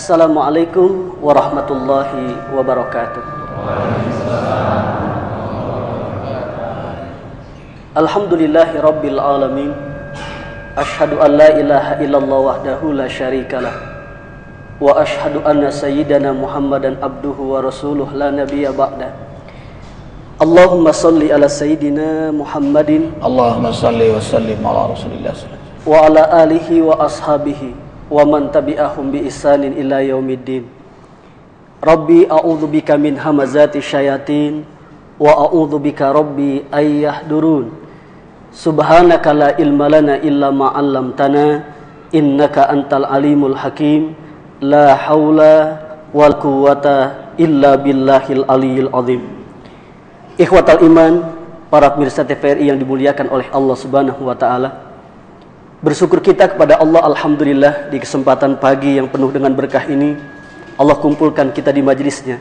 Assalamualaikum warahmatullahi wabarakatuh. Alhamdulillahi rabbil alamin. Ashhadu an la ilaha illallah wahdahu la syarikalah. Wa ashhadu anna sayyidana Muhammadan abduhu wa rasuluh la nabiyya ba'da. Allahumma salli ala sayyidina Muhammadin. Allahumma salli wa sallim ala Rasulillah sallallahu wa ala alihi wa ashabihi wa man tabi'ahum bi ihsanin ila yaumiddin. Rabbi a'udzubika min hamazati syayatin wa a'udzubika rabbi ay yahdurun. Subhanaka la ilma lana illa ma 'allamtana innaka antal alimul hakim. La haula wal quwwata illa billahil aliyil azim. Ikhwatal iman, para pemirsa TVRI yang dimuliakan oleh Allah Subhanahu wa taala. Bersyukur kita kepada Allah, alhamdulillah, di kesempatan pagi yang penuh dengan berkah ini Allah kumpulkan kita di majelisnya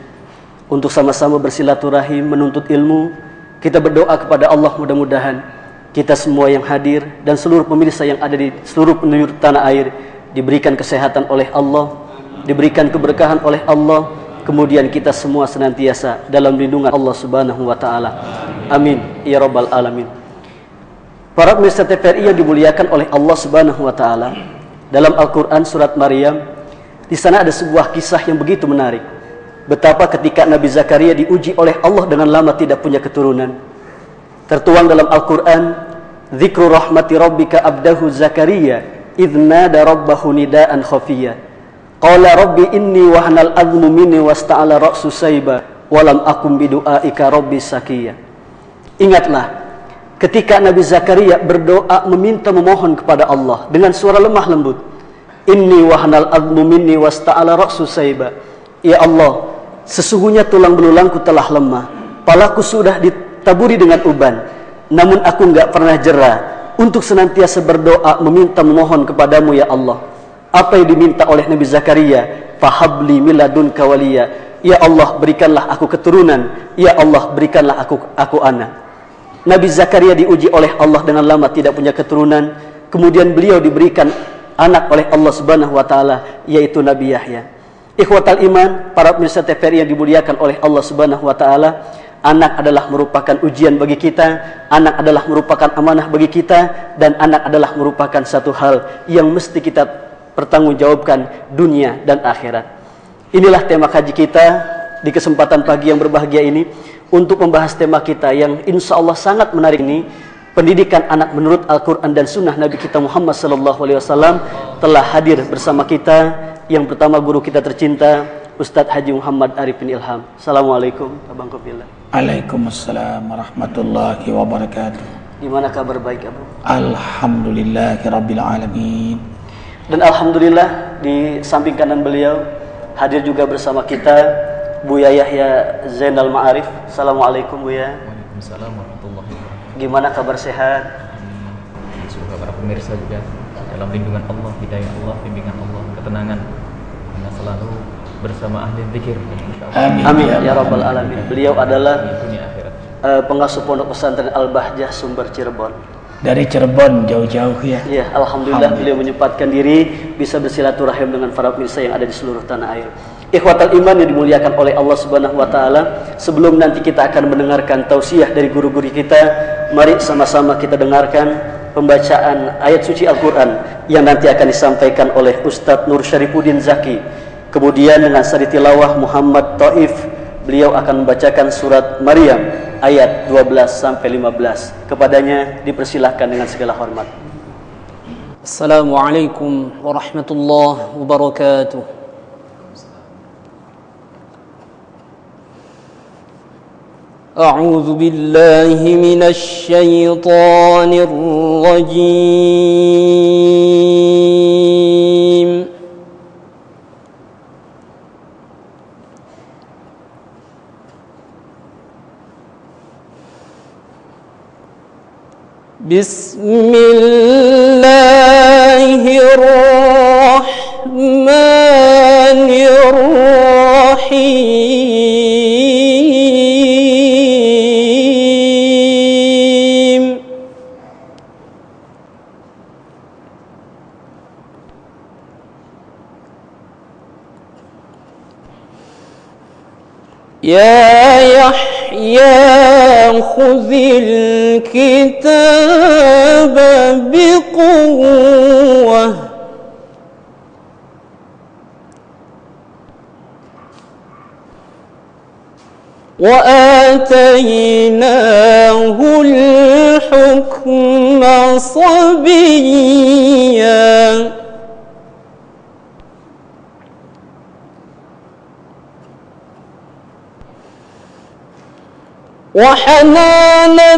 untuk sama-sama bersilaturahim, menuntut ilmu. Kita berdoa kepada Allah, mudah-mudahan kita semua yang hadir dan seluruh pemirsa yang ada di seluruh penjuru tanah air diberikan kesehatan oleh Allah, diberikan keberkahan oleh Allah, kemudian kita semua senantiasa dalam lindungan Allah Subhanahu wa taala. Amin ya rabbal alamin. Para pemirsa TVRI yang dimuliakan oleh Allah Subhanahu wa taala, dalam Al-Qur'an surat Maryam, di sana ada sebuah kisah yang begitu menarik. Betapa ketika Nabi Zakaria diuji oleh Allah dengan lama tidak punya keturunan. Tertuang dalam Al-Qur'an, "Dzikru rahmati rabbika abdahu Zakaria idz nada rabbahu nidaan khafiyya. Qala rabbi inni wahanal 'azmu minni wasta'ala ra'su sayba wa lam akum bidu'aika rabbi sakiyya." Ingatlah ketika Nabi Zakaria berdoa memohon kepada Allah dengan suara lemah lembut. Inni wahanal 'azmu minni wasta'ala ra'su sayba. Ya Allah, sesungguhnya tulang belulangku telah lemah, palaku sudah ditaburi dengan uban, namun aku enggak pernah jera untuk senantiasa berdoa memohon kepadamu ya Allah. Apa yang diminta oleh Nabi Zakaria? Fahabli miladunka waliya. Ya Allah, berikanlah aku keturunan. Ya Allah, berikanlah aku anak. Nabi Zakaria diuji oleh Allah dengan lama tidak punya keturunan. Kemudian beliau diberikan anak oleh Allah Subhanahu wa taala, yaitu Nabi Yahya. Ikhwatal iman, para pemirsa TVRI yang dimuliakan oleh Allah Subhanahu wa taala, anak adalah merupakan ujian bagi kita, anak adalah merupakan amanah bagi kita, dan anak adalah merupakan satu hal yang mesti kita pertanggungjawabkan dunia dan akhirat. Inilah tema kaji kita di kesempatan pagi yang berbahagia ini, untuk membahas tema kita yang insya Allah sangat menarik ini, pendidikan anak menurut Al-Quran dan Sunnah Nabi kita Muhammad SAW. Telah hadir bersama kita yang pertama guru kita tercinta, Ustadz Haji Muhammad Arifin Ilham. Assalamualaikum Abang Kufillah. Waalaikumsalam warahmatullahi wabarakatuh. Gimana kabar baik Abu? Alhamdulillahi rabbil alamin. Dan alhamdulillah di samping kanan beliau hadir juga bersama kita Buya Yahya Zainal Ma'arif. Assalamualaikum Buya. Waalaikumsalam warahmatullahi wabarakatuh. Gimana kabar sehat? Semoga para pemirsa juga dalam lindungan Allah, hidayah Allah, bimbingan Allah, ketenangan, karena selalu bersama ahli zikir. Amin. Amin ya rabbal alamin. Beliau adalah Dunia akhirat. pengasuh pondok pesantren Al-Bahjah Sumber Cirebon. Dari Cirebon jauh-jauh ya. Iya, alhamdulillah beliau menyempatkan diri bisa bersilaturahim dengan para pemirsa yang ada di seluruh tanah air. Ikhwatal iman yang dimuliakan oleh Allah Subhanahu wa taala, sebelum nanti kita akan mendengarkan tausiah dari guru-guru kita, mari sama-sama kita dengarkan pembacaan ayat suci Al-Qur'an yang nanti akan disampaikan oleh Ustadz Nur Syarifuddin Zaki. Kemudian dengan sari tilawah Muhammad Taif, beliau akan membacakan surat Maryam ayat 12 sampai 15. Kepadanya dipersilahkan dengan segala hormat. Assalamualaikum warahmatullahi wabarakatuh. أعوذ بالله من الشيطان الرجيم بسم الله الرحمن الرحيم يا يحيى خذ الكتاب بقوة وآتيناه الحكم صبيا وحنانا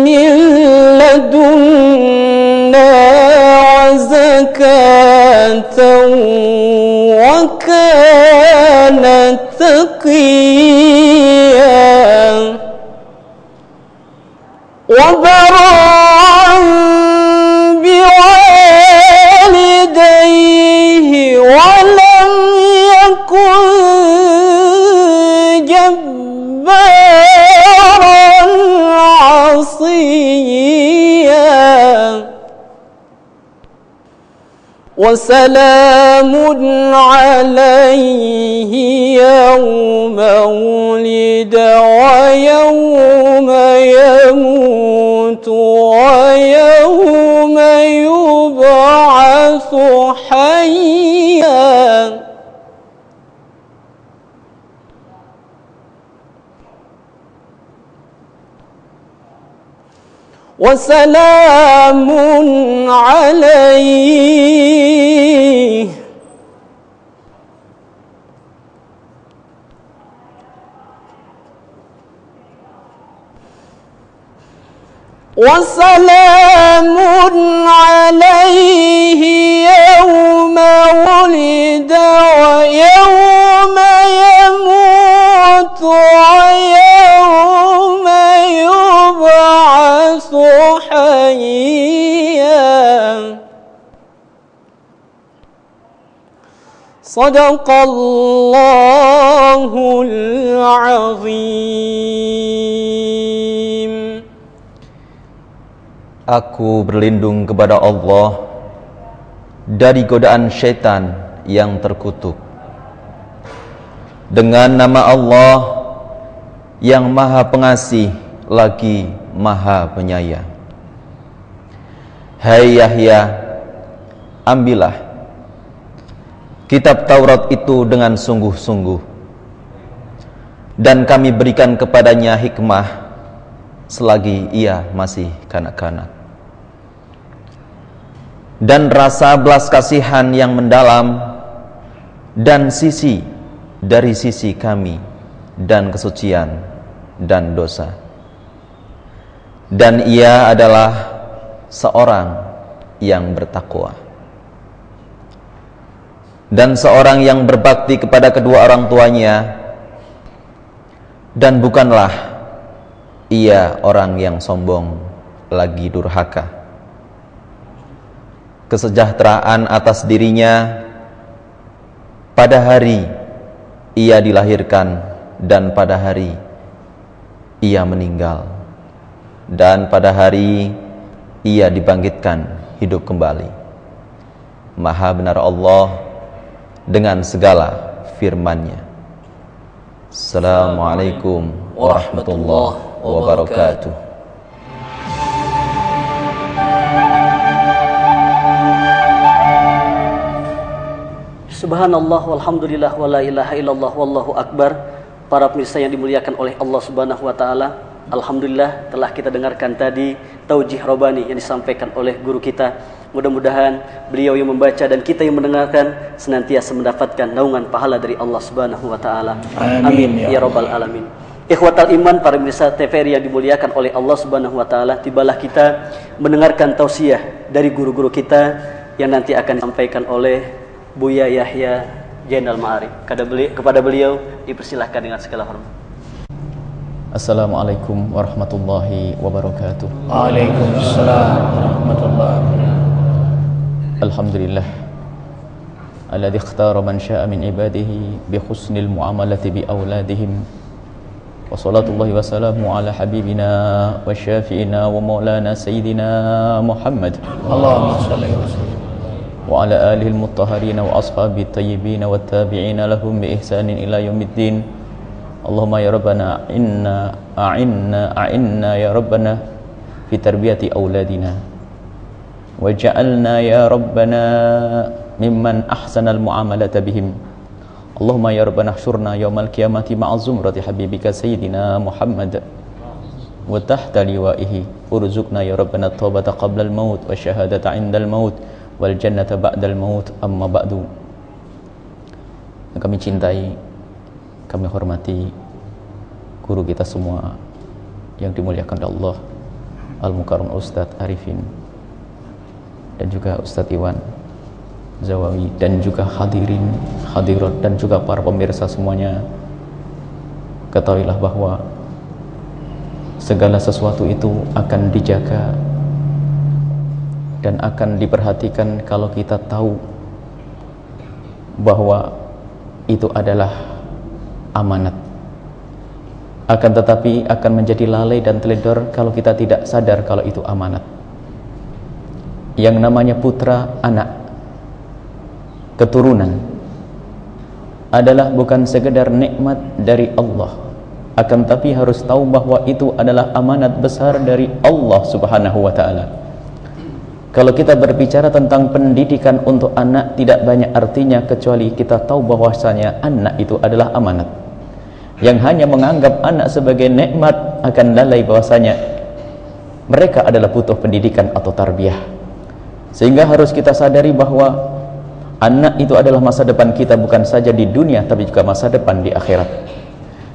من لدنا وزكاة وكان تقيا وبرا بوالديه ولم يكن جبارا عصيا وسلام عليه يوم ولد ويوم يموت ويوم يبعث حيا وسلام عليه وسلام عليه يوم ولد ويوم يموت ويوم يبعث حيا صدق الله العظيم. Aku berlindung kepada Allah dari godaan syaitan yang terkutuk. Dengan nama Allah yang Maha Pengasih lagi Maha Penyayang. Hai Yahya, ambillah kitab Taurat itu dengan sungguh-sungguh, dan kami berikan kepadanya hikmah selagi ia masih kanak-kanak, dan rasa belas kasihan yang mendalam, dan sisi dari sisi kami, dan kesucian dan dosa. Dan ia adalah seorang yang bertakwa, dan seorang yang berbakti kepada kedua orang tuanya, dan bukanlah ia orang yang sombong lagi durhaka. Kesejahteraan atas dirinya pada hari ia dilahirkan, dan pada hari ia meninggal, dan pada hari ia dibangkitkan hidup kembali. Maha benar Allah dengan segala firman-Nya. Assalamualaikum warahmatullahi wabarakatuh. Subhanallah walhamdulillah wala ilaha illallah wallahu akbar. Para pemirsa yang dimuliakan oleh Allah Subhanahu wa taala, alhamdulillah telah kita dengarkan tadi taujih robani yang disampaikan oleh guru kita. Mudah-mudahan beliau yang membaca dan kita yang mendengarkan senantiasa mendapatkan naungan pahala dari Allah Subhanahu wa taala. Amin ya rabbal alamin. Ikhwatal iman, para pemirsa TVRI yang dimuliakan oleh Allah Subhanahu wa taala, tibalah kita mendengarkan tausiah dari guru-guru kita yang nanti akan disampaikan oleh Buya Yahya Zainal Ma'arif. Kepada beliau dipersilahkan dengan segala hormat. Assalamualaikum warahmatullahi wabarakatuh. Waalaikumsalam warahmatullahi wabarakatuh. Alhamdulillah alladzi ikhtara man syaa min ibadihi bi husnil muamalati bi auladihim. Wa salatullahi wa salamu ala habibina wa syafi'ina wa maulana sayyidina Muhammad. Allahumma shalli wa sallim. Wa ala alihi al-mutahharina wa ashabi at-tayyibin wa at-tabi'ina lahum bi ihsanin ila yaumiddin. Allahumma ya Rabbana a'inna ya Rabbana fi tarbiyati auladina waj'alna ya Rabbana mimman ahsanal muamalata bihim. Allahumma ya Rabbana hsyurna yaumal qiyamati ma'a zumrati habibika sayyidina Muhammad wa tahta liwa'ihi urzuqna ya Rabbana taubata qabla al-maut wa syahadata 'inda al-maut wal jannata ba'da al-maut. Amma ba'du. Kami cintai, kami hormati guru kita semua yang dimuliakan oleh Allah, Al-Mukarram Ustadz Arifin, dan juga Ustadz Iwan Zawawi, dan juga hadirin, hadirat, dan juga para pemirsa semuanya. Ketahuilah bahwa segala sesuatu itu akan dijaga dan akan diperhatikan kalau kita tahu bahwa itu adalah amanat. Akan tetapi akan menjadi lalai dan teledor kalau kita tidak sadar kalau itu amanat. Yang namanya putra, anak, keturunan adalah bukan sekedar nikmat dari Allah, akan tapi harus tahu bahwa itu adalah amanat besar dari Allah Subhanahu wa ta'ala. Kalau kita berbicara tentang pendidikan untuk anak, tidak banyak artinya kecuali kita tahu bahwasanya anak itu adalah amanat. Yang hanya menganggap anak sebagai nikmat akan lalai bahwasanya mereka adalah butuh pendidikan atau tarbiyah. Sehingga harus kita sadari bahwa anak itu adalah masa depan kita, bukan saja di dunia tapi juga masa depan di akhirat.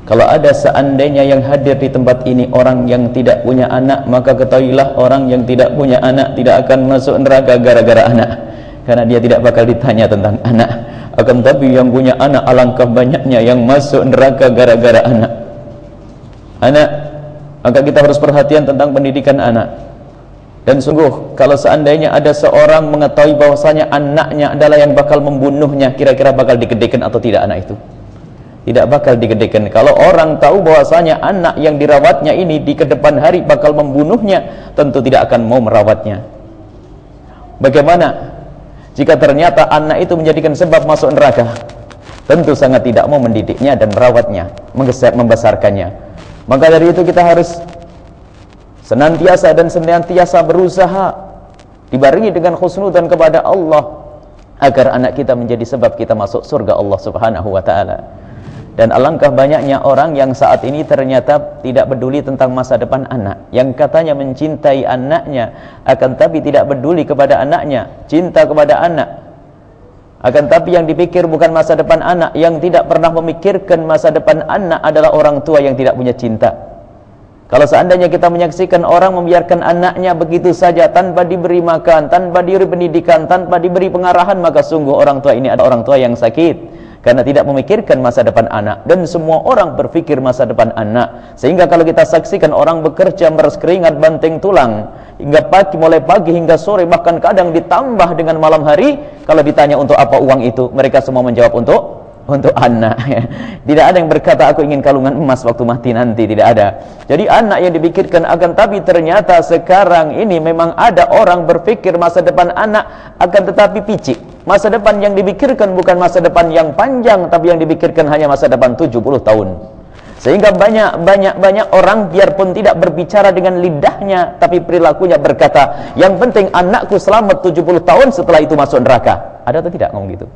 Kalau ada seandainya yang hadir di tempat ini orang yang tidak punya anak, maka ketahuilah orang yang tidak punya anak tidak akan masuk neraka gara-gara anak, karena dia tidak bakal ditanya tentang anak. Akan tapi yang punya anak, alangkah banyaknya yang masuk neraka gara-gara anak. Maka kita harus perhatian tentang pendidikan anak. Dan sungguh kalau seandainya ada seorang mengetahui bahwasanya anaknya adalah yang bakal membunuhnya, kira-kira bakal digedekan atau tidak anak itu? Tidak bakal digedekan. Kalau orang tahu bahwasanya anak yang dirawatnya ini di kedepan hari bakal membunuhnya, tentu tidak akan mau merawatnya. Bagaimana jika ternyata anak itu menjadikan sebab masuk neraka? Tentu sangat tidak mau mendidiknya dan merawatnya, membesarkannya. Maka dari itu kita harus senantiasa berusaha dibarengi dengan husnudzan kepada Allah agar anak kita menjadi sebab kita masuk surga Allah Subhanahu wa ta'ala. Dan alangkah banyaknya orang yang saat ini ternyata tidak peduli tentang masa depan anak, yang katanya mencintai anaknya akan tapi tidak peduli kepada anaknya, cinta kepada anak akan tapi yang dipikir bukan masa depan anak. Yang tidak pernah memikirkan masa depan anak adalah orang tua yang tidak punya cinta. Kalau seandainya kita menyaksikan orang membiarkan anaknya begitu saja tanpa diberi makan, tanpa diberi pendidikan, tanpa diberi pengarahan, maka sungguh orang tua ini adalah orang tua yang sakit, karena tidak memikirkan masa depan anak. Dan semua orang berpikir masa depan anak, sehingga kalau kita saksikan orang bekerja meres keringat banting tulang hingga pagi, mulai pagi hingga sore, bahkan kadang ditambah dengan malam hari, kalau ditanya untuk apa uang itu, mereka semua menjawab untuk anak. Tidak ada yang berkata aku ingin kalungan emas waktu mati nanti, tidak ada. Jadi anak yang dipikirkan. Akan tapi ternyata sekarang ini memang ada orang berpikir masa depan anak, akan tetapi picik. Masa depan yang dipikirkan bukan masa depan yang panjang, tapi yang dipikirkan hanya masa depan 70 tahun. Sehingga banyak orang biarpun tidak berbicara dengan lidahnya, tapi perilakunya berkata, yang penting anakku selamat 70 tahun, setelah itu masuk neraka. Ada atau tidak ngomong gitu?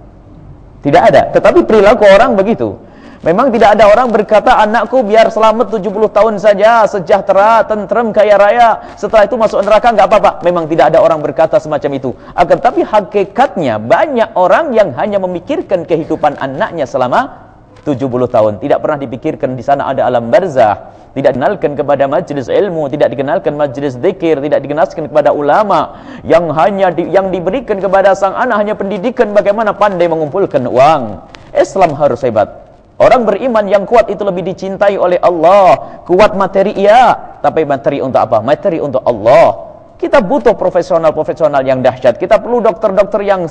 Tidak ada. Tetapi perilaku orang begitu. Memang tidak ada orang berkata anakku biar selamat 70 tahun saja, sejahtera, tentrem, kaya raya, setelah itu masuk neraka nggak apa-apa. Memang tidak ada orang berkata semacam itu. Akan tapi hakikatnya banyak orang yang hanya memikirkan kehidupan anaknya selama 70 tahun. Tidak pernah dipikirkan di sana ada alam barzah, tidak dikenalkan kepada majelis ilmu, tidak dikenalkan majelis zikir, tidak dikenalkan kepada ulama. Yang diberikan kepada sang anak hanya pendidikan bagaimana pandai mengumpulkan uang. Islam harus hebat. Orang beriman yang kuat itu lebih dicintai oleh Allah. Kuat materi iya, tapi materi untuk apa? Materi untuk Allah. Kita butuh profesional-profesional yang dahsyat. Kita perlu dokter-dokter yang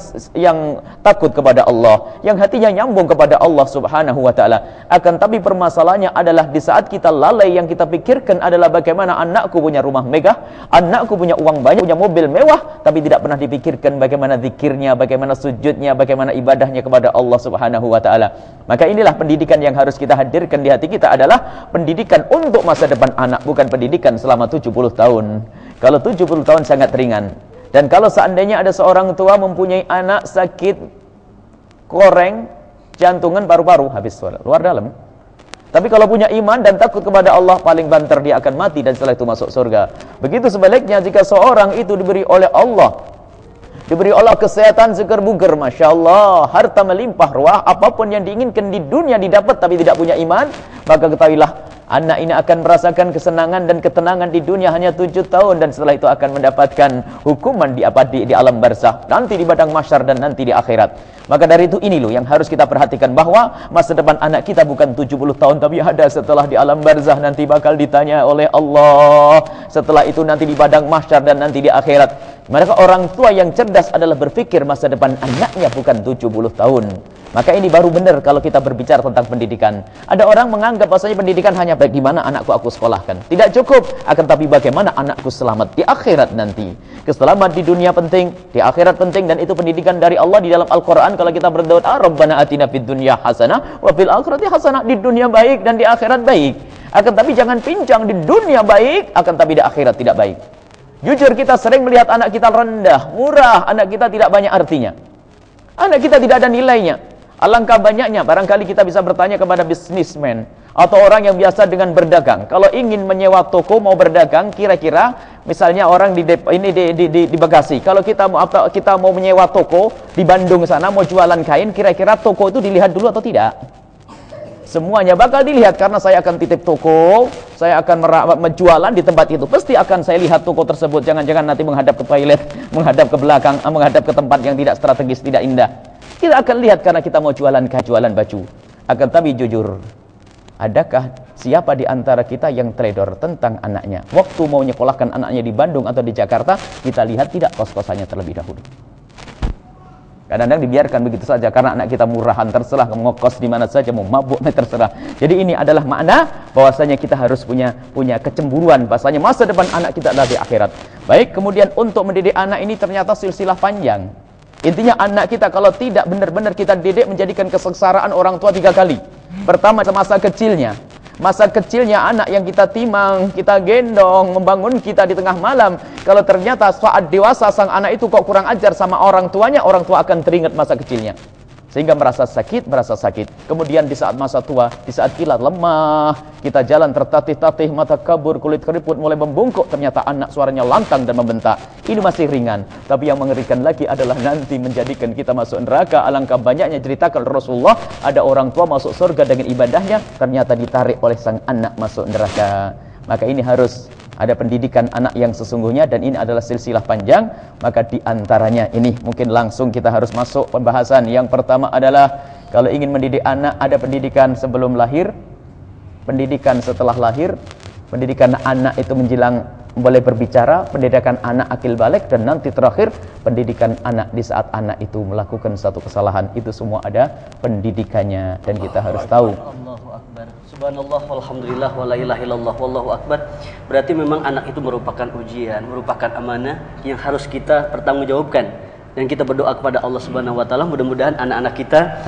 takut kepada Allah, yang hatinya nyambung kepada Allah Subhanahu wa taala. Akan tapi permasalahannya adalah di saat kita lalai, yang kita pikirkan adalah bagaimana anakku punya rumah megah, anakku punya uang banyak, punya mobil mewah, tapi tidak pernah dipikirkan bagaimana zikirnya, bagaimana sujudnya, bagaimana ibadahnya kepada Allah Subhanahu wa taala. Maka inilah pendidikan yang harus kita hadirkan di hati kita, adalah pendidikan untuk masa depan anak, bukan pendidikan selama 70 tahun. Kalau 70 tahun sangat ringan. Dan kalau seandainya ada seorang tua mempunyai anak sakit koreng, jantungan, paru-paru, habis luar dalam. Tapi kalau punya iman dan takut kepada Allah, paling banter dia akan mati dan setelah itu masuk surga. Begitu sebaliknya, jika seorang itu diberi oleh Allah, diberi Allah kesehatan seger buger, Masya Allah, harta melimpah ruah, apapun yang diinginkan di dunia didapat, tapi tidak punya iman, maka ketahuilah anak ini akan merasakan kesenangan dan ketenangan di dunia hanya 7 tahun, dan setelah itu akan mendapatkan hukuman di abadi, di alam barzakh, nanti di padang mahsyar, dan nanti di akhirat. Maka dari itu ini loh yang harus kita perhatikan, bahwa masa depan anak kita bukan 70 tahun, tapi ada setelah di alam barzakh, nanti bakal ditanya oleh Allah, setelah itu nanti di padang mahsyar, dan nanti di akhirat. Maka orang tua yang cerdas adalah berpikir masa depan anaknya bukan 70 tahun. Maka ini baru benar kalau kita berbicara tentang pendidikan. Ada orang menganggap bahwasanya pendidikan hanya bagaimana anakku aku sekolahkan. Tidak cukup, akan tapi bagaimana anakku selamat di akhirat nanti. Keselamatan di dunia penting, di akhirat penting, dan itu pendidikan dari Allah di dalam Al-Qur'an. Kalau kita berdoa, Rabbana atina fid dunya hasanah wa fil akhirati hasanah, di dunia baik dan di akhirat baik. Akan tapi jangan pincang, di dunia baik, akan tapi di akhirat tidak baik. Jujur kita sering melihat anak kita rendah, murah, anak kita tidak banyak artinya. Anak kita tidak ada nilainya. Alangkah banyaknya, barangkali kita bisa bertanya kepada bisnismen atau orang yang biasa dengan berdagang. Kalau ingin menyewa toko mau berdagang, kira-kira misalnya orang di Bekasi, kalau kita mau menyewa toko di Bandung sana, mau jualan kain, kira-kira toko itu dilihat dulu atau tidak? Semuanya bakal dilihat, karena saya akan titip toko, saya akan menjualan di tempat itu. Pasti akan saya lihat toko tersebut, jangan-jangan nanti menghadap ke toilet, menghadap ke belakang, menghadap ke tempat yang tidak strategis, tidak indah. Kita akan lihat karena kita mau jualan baju. Akan tapi jujur, adakah siapa di antara kita yang trader tentang anaknya? Waktu mau nyekolahkan anaknya di Bandung atau di Jakarta, kita lihat tidak kos-kosannya terlebih dahulu. Kadang-kadang dibiarkan begitu saja karena anak kita murahan, terserah mau ngekos di mana saja, mau mabuk terserah. Jadi ini adalah makna bahwasanya kita harus punya kecemburuan, bahwasanya masa depan anak kita adalah di akhirat. Baik, kemudian untuk mendidik anak ini ternyata silsilah panjang. Intinya anak kita kalau tidak benar-benar kita didik, menjadikan kesengsaraan orang tua 3 kali. Pertama, masa kecilnya. Masa kecilnya anak yang kita timang, kita gendong, membangun kita di tengah malam. Kalau ternyata saat dewasa sang anak itu kok kurang ajar sama orang tuanya, orang tua akan teringat masa kecilnya. Sehingga merasa sakit. Kemudian di saat masa tua, di saat kita lemah, kita jalan tertatih-tatih, mata kabur, kulit keriput mulai membungkuk, ternyata anak suaranya lantang dan membentak. Ini masih ringan, tapi yang mengerikan lagi adalah nanti menjadikan kita masuk neraka. Alangkah banyaknya ceritakan Rasulullah, ada orang tua masuk surga dengan ibadahnya, ternyata ditarik oleh sang anak masuk neraka. Maka ini harus ada pendidikan anak yang sesungguhnya, dan ini adalah silsilah panjang. Maka di antaranya ini mungkin langsung kita harus masuk pembahasan. Yang pertama adalah kalau ingin mendidik anak, ada pendidikan sebelum lahir, pendidikan setelah lahir, pendidikan anak itu menjelang boleh berbicara, pendidikan anak akil balik, dan nanti terakhir pendidikan anak di saat anak itu melakukan satu kesalahan. Itu semua ada pendidikannya dan kita harus tahu. Allahu Akbar. Subhanallah, walhamdulillah, wala ilaha illallah, wallahu akbar. Berarti memang anak itu merupakan ujian, merupakan amanah yang harus kita pertanggungjawabkan. Dan kita berdoa kepada Allah Subhanahu wa taala, mudah-mudahan anak-anak kita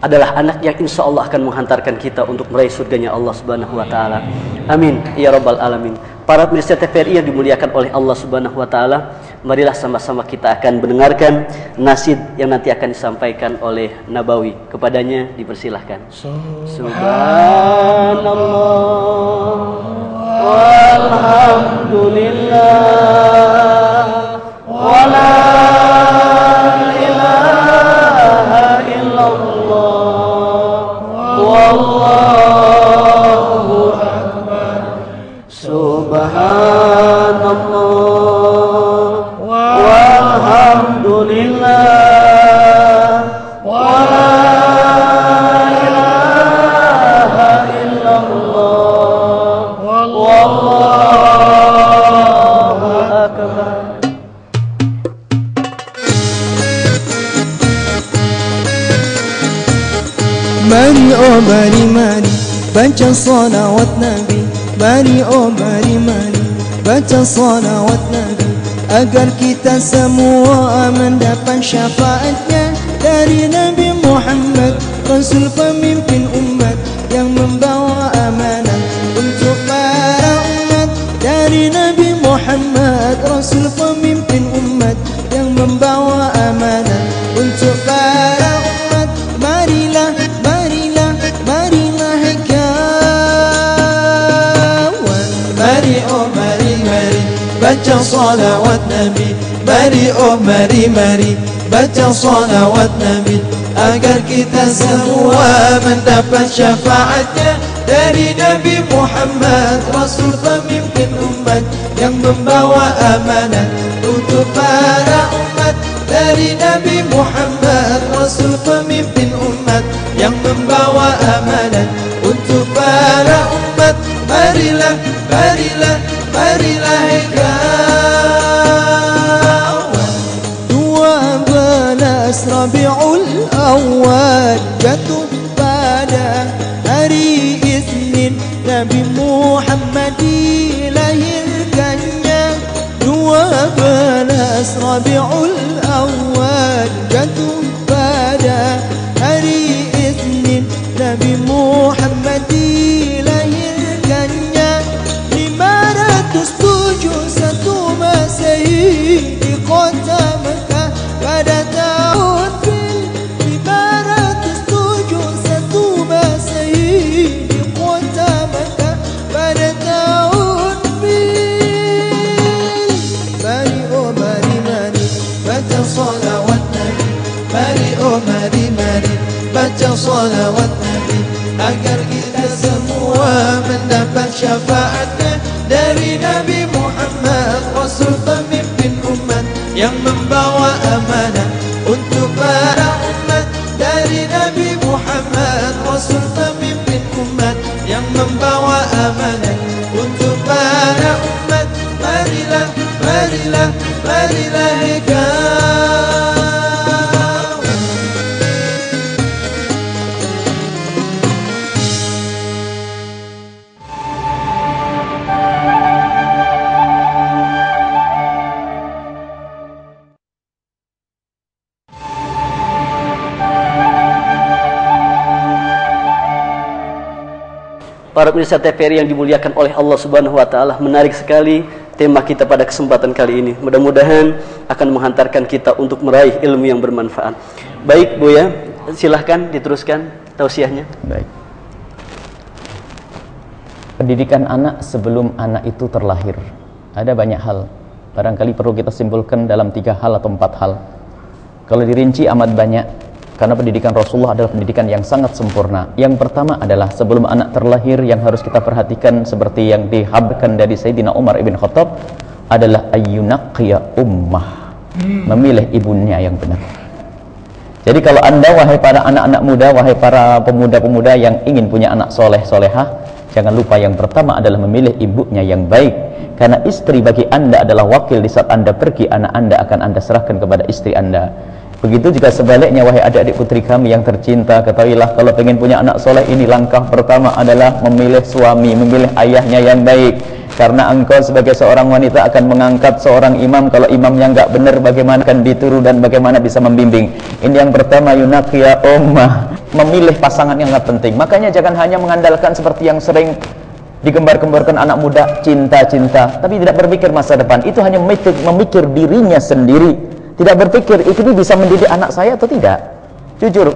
adalah anak yang insya Allah akan menghantarkan kita untuk meraih surganya Allah Subhanahu wa taala. Amin ya rabbal alamin. Para pemirsa TVRI yang dimuliakan oleh Allah Subhanahu wa taala, marilah sama-sama kita akan mendengarkan nasid yang nanti akan disampaikan oleh Nabawi. Kepadanya dipersilahkan. Subhanallah walhamdulillah wala ilaha illallah wallahu akbar. Subhanallah walhamdulillah wala ilaha illallah wallahu akbar. oh mari baca salawat Nabi. Mari oh mari baca salawat Nabi, agar kita semua mendapat syafaatnya dari Nabi Muhammad, Rasul pemimpin umat yang membawa amanah untuk para umat. Dari Nabi Muhammad, Rasul pemimpin umat yang membawa amanah untuk para umat. Marilah, marilah, marilah hai kawan. Mari oh mari baca salawat Nabi. Mari oh mari baca salawat Nabi, agar kita semua mendapat syafaatnya dari Nabi Muhammad, Rasul pemimpin umat yang membawa amanah untuk para umat. Dari Nabi Muhammad, Rasul pemimpin umat yang membawa amanah untuk para umat. Marilah, marilah, marilah hai kawan. 12 Rabiul Awal jatuh pada hari Isnin, Nabi Muhammad dilahirkannya. 12 Rabiul Awal jatuh pada hari Isnin, Nabi Muhammad dilahirkannya. 571 Masehi di kota Mekah pada tahun fil. 571 Masehi di kota Mekah pada tahun fil. Mari oh mari baca salawat Nabi. Mari oh mari baca salawat Nabi, agar kita semua mendapat syafaatnya dari Nabi Muhammad, Rasul pemimpin umat yang membawa amanah untuk para umat. Dari Nabi Muhammad, Rasul pemimpin umat yang membawa amanah untuk para umat. Marilah, marilah, marilah hai kawan. Para pemirsa TVRI yang dimuliakan oleh Allah Subhanahu wa taala, menarik sekali tema kita pada kesempatan kali ini. Mudah-mudahan akan menghantarkan kita untuk meraih ilmu yang bermanfaat. Baik, Buya, silahkan diteruskan tausiahnya. Baik. Pendidikan anak sebelum anak itu terlahir. Ada banyak hal. Barangkali perlu kita simpulkan dalam 3 hal atau 4 hal. Kalau dirinci amat banyak, karena pendidikan Rasulullah adalah pendidikan yang sangat sempurna. Yang pertama adalah sebelum anak terlahir yang harus kita perhatikan seperti yang dihabiskan dari Sayyidina Umar ibn Khattab adalah ayyunaqqiya ummah, memilih ibunya yang benar. Jadi kalau anda, wahai para anak-anak muda, wahai para pemuda-pemuda yang ingin punya anak soleh solehah, jangan lupa yang pertama adalah memilih ibunya yang baik. Karena istri bagi anda adalah wakil di saat anda pergi, anak anda akan anda serahkan kepada istri anda. Begitu juga sebaliknya, wahai adik-adik putri kami yang tercinta, ketahuilah kalau ingin punya anak soleh ini, langkah pertama adalah memilih suami, memilih ayahnya yang baik. Karena engkau sebagai seorang wanita akan mengangkat seorang imam, kalau imamnya enggak benar bagaimana akan ditiru dan bagaimana bisa membimbing. Ini yang pertama, yunaqqiya ummah, memilih pasangan yang sangat penting. Makanya jangan hanya mengandalkan seperti yang sering digembar-gemborkan anak muda, cinta-cinta, tapi tidak berpikir masa depan. Itu hanya memikir dirinya sendiri. Tidak berpikir, ini bisa mendidik anak saya atau tidak. Jujur,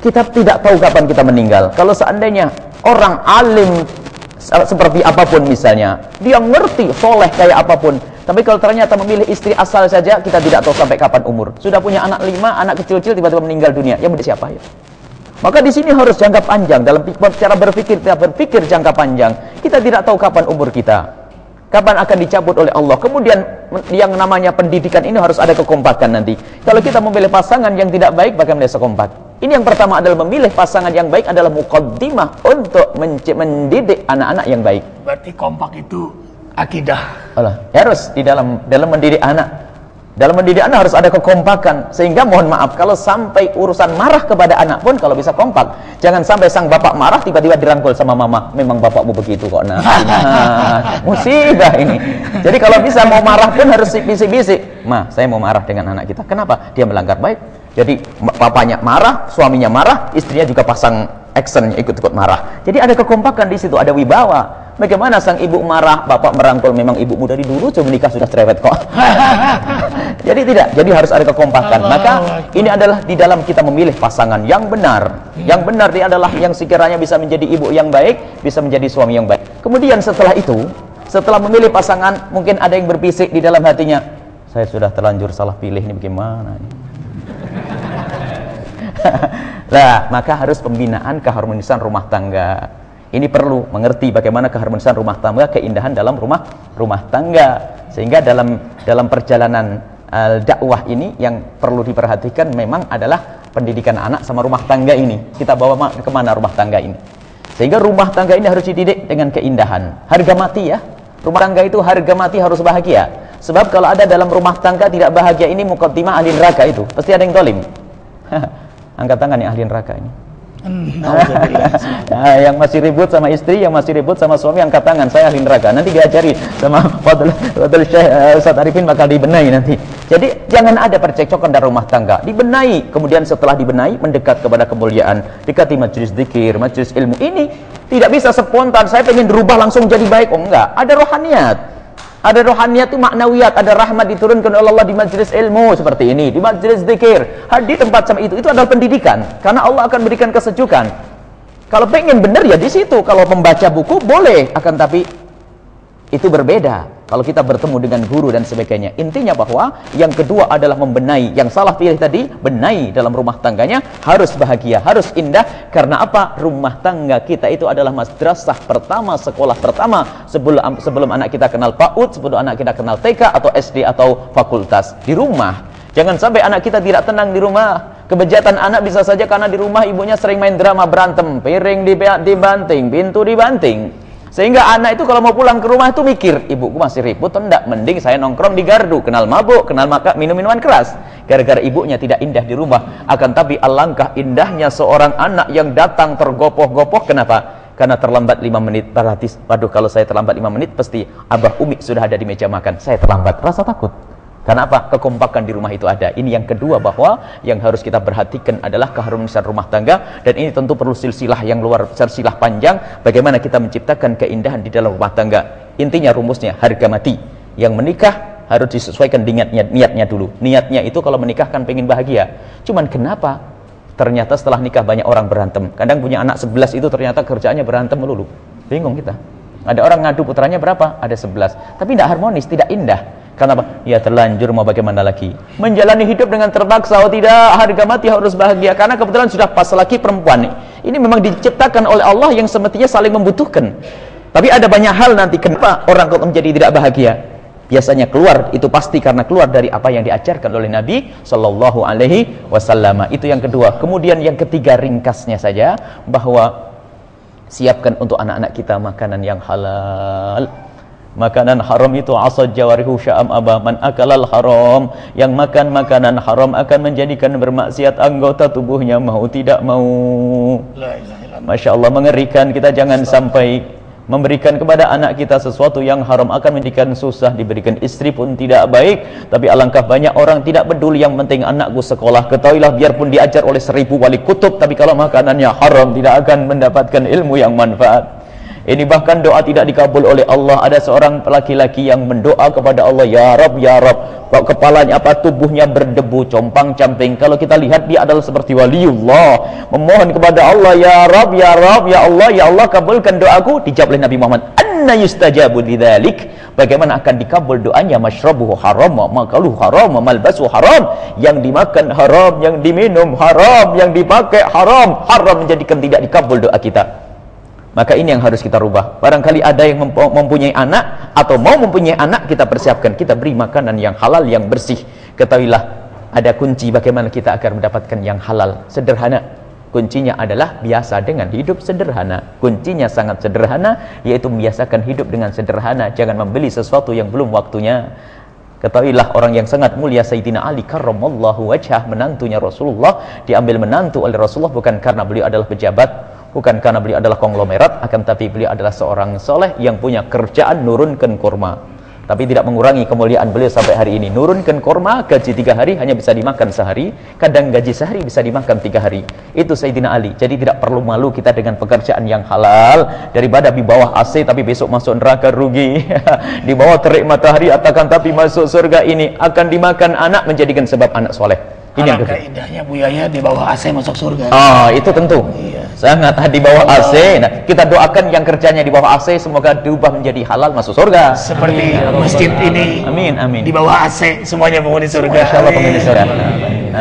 kita tidak tahu kapan kita meninggal. Kalau seandainya orang alim seperti apapun misalnya, dia ngerti soleh kayak apapun, tapi kalau ternyata memilih istri asal saja, kita tidak tahu sampai kapan umur. Sudah punya anak 5, anak kecil-kecil tiba-tiba meninggal dunia, yang mendidik siapa ya? Maka di sini harus jangka panjang. Dalam cara berpikir, kita berpikir jangka panjang. Kita tidak tahu kapan umur kita, kapan akan dicabut oleh Allah. Kemudian yang namanya pendidikan ini harus ada kekompakan nanti. Kalau kita memilih pasangan yang tidak baik, bagaimana bisa kompak? Ini yang pertama adalah memilih pasangan yang baik adalah muqaddimah untuk mendidik anak-anak yang baik. Berarti kompak itu akidah. Harus di dalam mendidik anak. Dalam mendidik anak harus ada kekompakan, sehingga mohon maaf kalau sampai urusan marah kepada anak pun kalau bisa kompak. Jangan sampai sang bapak marah tiba-tiba dirangkul sama mama, memang bapakmu begitu kok. Nah, musibah ini. Jadi kalau bisa mau marah pun harus bisik-bisik. Ma, saya mau marah dengan anak kita. Kenapa? Dia melanggar baik. Jadi bapaknya marah, suaminya marah, istrinya juga pasang action ikut-ikut marah. Jadi ada kekompakan di situ, ada wibawa. Bagaimana sang ibu marah, bapak merangkul, memang ibumu dari dulu sebelum menikah sudah cerewet kok. Jadi tidak, jadi harus ada kekompakan. Maka ini adalah di dalam kita memilih pasangan yang benar. Yang benar dia adalah yang sekiranya bisa menjadi ibu yang baik, bisa menjadi suami yang baik. Kemudian setelah itu, setelah memilih pasangan, mungkin ada yang berbisik di dalam hatinya, saya sudah terlanjur salah pilih, ini bagaimana ini? Nah, maka harus pembinaan keharmonisan rumah tangga. Ini perlu mengerti bagaimana keharmonisan rumah tangga, keindahan dalam rumah tangga. Sehingga dalam perjalanan dakwah ini yang perlu diperhatikan memang adalah pendidikan anak sama rumah tangga ini. Kita bawa kemana rumah tangga ini? Sehingga rumah tangga ini harus dididik dengan keindahan. Harga mati ya. Rumah tangga itu harga mati, harus bahagia. Sebab kalau ada dalam rumah tangga tidak bahagia, ini muqaddimah ahli neraka itu. Pasti ada yang zalim. Angkat tangan yang ahli neraka ini. Nah, yang masih ribut sama istri, yang masih ribut sama suami, angkat tangan, saya ahli neraka. Nanti diajari sama Fadl Syekh Ustaz Arifin, bakal dibenahi nanti. Jadi jangan ada percekcokan dalam rumah tangga, dibenahi. Kemudian setelah dibenahi, mendekat kepada kemuliaan, dekati majelis zikir, majelis ilmu. Ini tidak bisa spontan, saya pengen berubah langsung jadi baik. Oh enggak, ada rohaniat. Ada rohaniat itu maknawiyat, ada rahmat diturunkan oleh Allah di majelis ilmu seperti ini, di majelis zikir, di tempat sama itu adalah pendidikan, karena Allah akan berikan kesejukan. Kalau pengen benar ya di situ. Kalau membaca buku boleh, akan tapi itu berbeda kalau kita bertemu dengan guru dan sebagainya. Intinya bahwa yang kedua adalah membenahi. Yang salah pilih tadi, benahi dalam rumah tangganya, harus bahagia, harus indah. Karena apa? Rumah tangga kita itu adalah madrasah pertama, sekolah pertama sebelum anak kita kenal PAUD, sebelum anak kita kenal TK atau SD atau fakultas. Di rumah. Jangan sampai anak kita tidak tenang di rumah. Kebejatan anak bisa saja karena di rumah ibunya sering main drama, berantem, piring dibanting, pintu dibanting. Sehingga anak itu kalau mau pulang ke rumah itu mikir, ibuku masih ribut atau enggak, mending saya nongkrong di gardu, kenal mabuk, kenal minum minuman keras. Gara-gara ibunya tidak indah di rumah. Akan tapi alangkah indahnya seorang anak yang datang tergopoh-gopoh. Kenapa? Karena terlambat 5 menit. Berarti, waduh, kalau saya terlambat 5 menit pasti Abah Umi sudah ada di meja makan. Saya terlambat, rasa takut. Karena apa? Kekompakan di rumah itu ada. Ini yang kedua, bahwa yang harus kita perhatikan adalah keharmonisan rumah tangga. Dan ini tentu perlu silsilah yang silsilah panjang. Bagaimana kita menciptakan keindahan di dalam rumah tangga. Intinya rumusnya harga mati. Yang menikah harus disesuaikan dengan niatnya dulu. Niatnya itu kalau menikah kan pengen bahagia. Cuman kenapa? Ternyata setelah nikah banyak orang berantem. Kadang punya anak 11 itu ternyata kerjaannya berantem melulu. Bingung kita. Ada orang ngadu putranya berapa? Ada 11. Tapi tidak harmonis, tidak indah. Karena apa? Ya terlanjur, mau bagaimana lagi? Menjalani hidup dengan terpaksa. Oh tidak, harga mati harus bahagia. Karena kebetulan sudah pas laki perempuan nih. Ini memang diciptakan oleh Allah yang semestinya saling membutuhkan. Tapi ada banyak hal nanti. Kenapa orang kok menjadi tidak bahagia? Biasanya keluar, itu pasti karena keluar dari apa yang diajarkan oleh Nabi Sallallahu Alaihi Wasallam. Itu yang kedua. Kemudian yang ketiga, ringkasnya saja, bahwa siapkan untuk anak-anak kita makanan yang halal. Makanan haram itu asad jawarihu sya'am aba, man akalal haram. Yang makan makanan haram akan menjadikan bermaksiat anggota tubuhnya, mau tidak mau. Masya Allah, mengerikan. Kita jangan sampai memberikan kepada anak kita sesuatu yang haram, akan menjadikan susah. Diberikan istri pun tidak baik. Tapi alangkah banyak orang tidak peduli, yang penting anakku sekolah. Ketahuilah, biarpun diajar oleh 1000 wali kutub, tapi kalau makanannya haram tidak akan mendapatkan ilmu yang manfaat. Ini bahkan doa tidak dikabul oleh Allah. Ada seorang laki-laki yang mendoa kepada Allah, ya Rabb, ya Rabb. Kepalanya tubuhnya berdebu, compang-camping. Kalau kita lihat dia adalah seperti waliullah, memohon kepada Allah, ya Rabb, ya Rabb, ya Allah, kabulkan doaku. Dijawab oleh Nabi Muhammad, anna yustajabu lidzalik. Bagaimana akan dikabul doanya? Masyrabuhu haram, makaluhu haram, malbasu haram. Yang dimakan haram, yang diminum haram, yang dipakai haram. Haram menjadikan tidak dikabul doa kita. Maka ini yang harus kita rubah. Barangkali ada yang mempunyai anak atau mau mempunyai anak, kita persiapkan, kita beri makanan yang halal, yang bersih. Ketahuilah, ada kunci bagaimana kita akan mendapatkan yang halal. Sederhana. Kuncinya adalah biasa dengan hidup sederhana. Kuncinya sangat sederhana, yaitu membiasakan hidup dengan sederhana. Jangan membeli sesuatu yang belum waktunya. Ketahuilah orang yang sangat mulia Sayyidina Ali karramallahu wajhah, menantunya Rasulullah, diambil menantu oleh Rasulullah bukan karena beliau adalah pejabat, bukan karena beliau adalah konglomerat, akan tapi beliau adalah seorang soleh yang punya kerjaan nurunkan kurma. Tapi tidak mengurangi kemuliaan beliau sampai hari ini. Nurunkan kurma, gaji 3 hari hanya bisa dimakan sehari, kadang gaji sehari bisa dimakan 3 hari. Itu Sayyidina Ali. Jadi tidak perlu malu kita dengan pekerjaan yang halal, daripada di bawah AC tapi besok masuk neraka, rugi. Di bawah terik matahari atakan tapi masuk surga, ini akan dimakan anak, menjadikan sebab anak soleh. Ini yang kedua. Indahnya Bu Yahya di bawah AC masuk surga. Itu tentu. Iya. Sangat di bawah AC. Nah, kita doakan yang kerjanya di bawah AC semoga diubah menjadi halal masuk surga. Seperti masjid ini. Amin, amin. Di bawah AC semuanya penghuni surga. Insyaallah penghuni surga.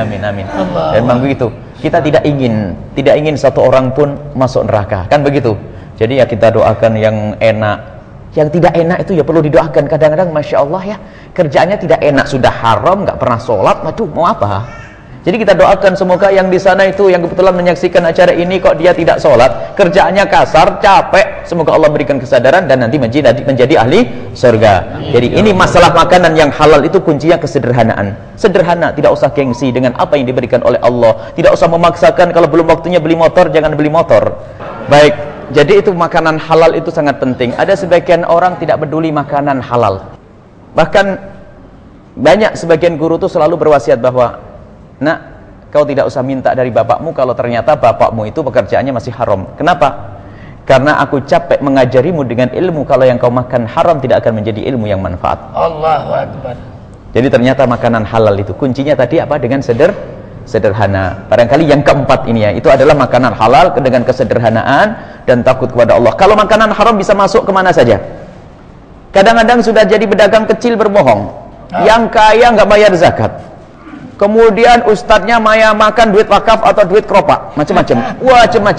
Amin, amin. Dan memang begitu. Kita tidak ingin satu orang pun masuk neraka. Kan begitu. Jadi ya kita doakan yang enak. Yang tidak enak itu ya perlu didoakan. Kadang-kadang Masya Allah ya, kerjaannya tidak enak, sudah haram, nggak pernah sholat, waduh mau apa? Jadi kita doakan semoga yang di sana itu yang kebetulan menyaksikan acara ini kok dia tidak sholat, kerjaannya kasar, capek, semoga Allah berikan kesadaran dan nanti menjadi ahli surga. Jadi ini masalah makanan yang halal itu kuncinya kesederhanaan. Sederhana, tidak usah gengsi dengan apa yang diberikan oleh Allah, tidak usah memaksakan kalau belum waktunya beli motor, jangan beli motor. Baik, jadi itu makanan halal itu sangat penting. Ada sebagian orang tidak peduli makanan halal. Bahkan banyak sebagian guru itu selalu berwasiat bahwa, nak, kau tidak usah minta dari bapakmu kalau ternyata bapakmu itu pekerjaannya masih haram. Kenapa? Karena aku capek mengajarimu dengan ilmu, kalau yang kau makan haram tidak akan menjadi ilmu yang manfaat. Allahu Akbar. Jadi ternyata makanan halal itu kuncinya tadi apa? Dengan sederhana. Barangkali yang keempat ini ya, itu adalah makanan halal dengan kesederhanaan dan takut kepada Allah. Kalau makanan haram bisa masuk kemana saja. Kadang-kadang sudah jadi pedagang kecil berbohong, yang kaya nggak bayar zakat. Kemudian ustadznya maya makan duit wakaf atau duit keropak, macam-macam.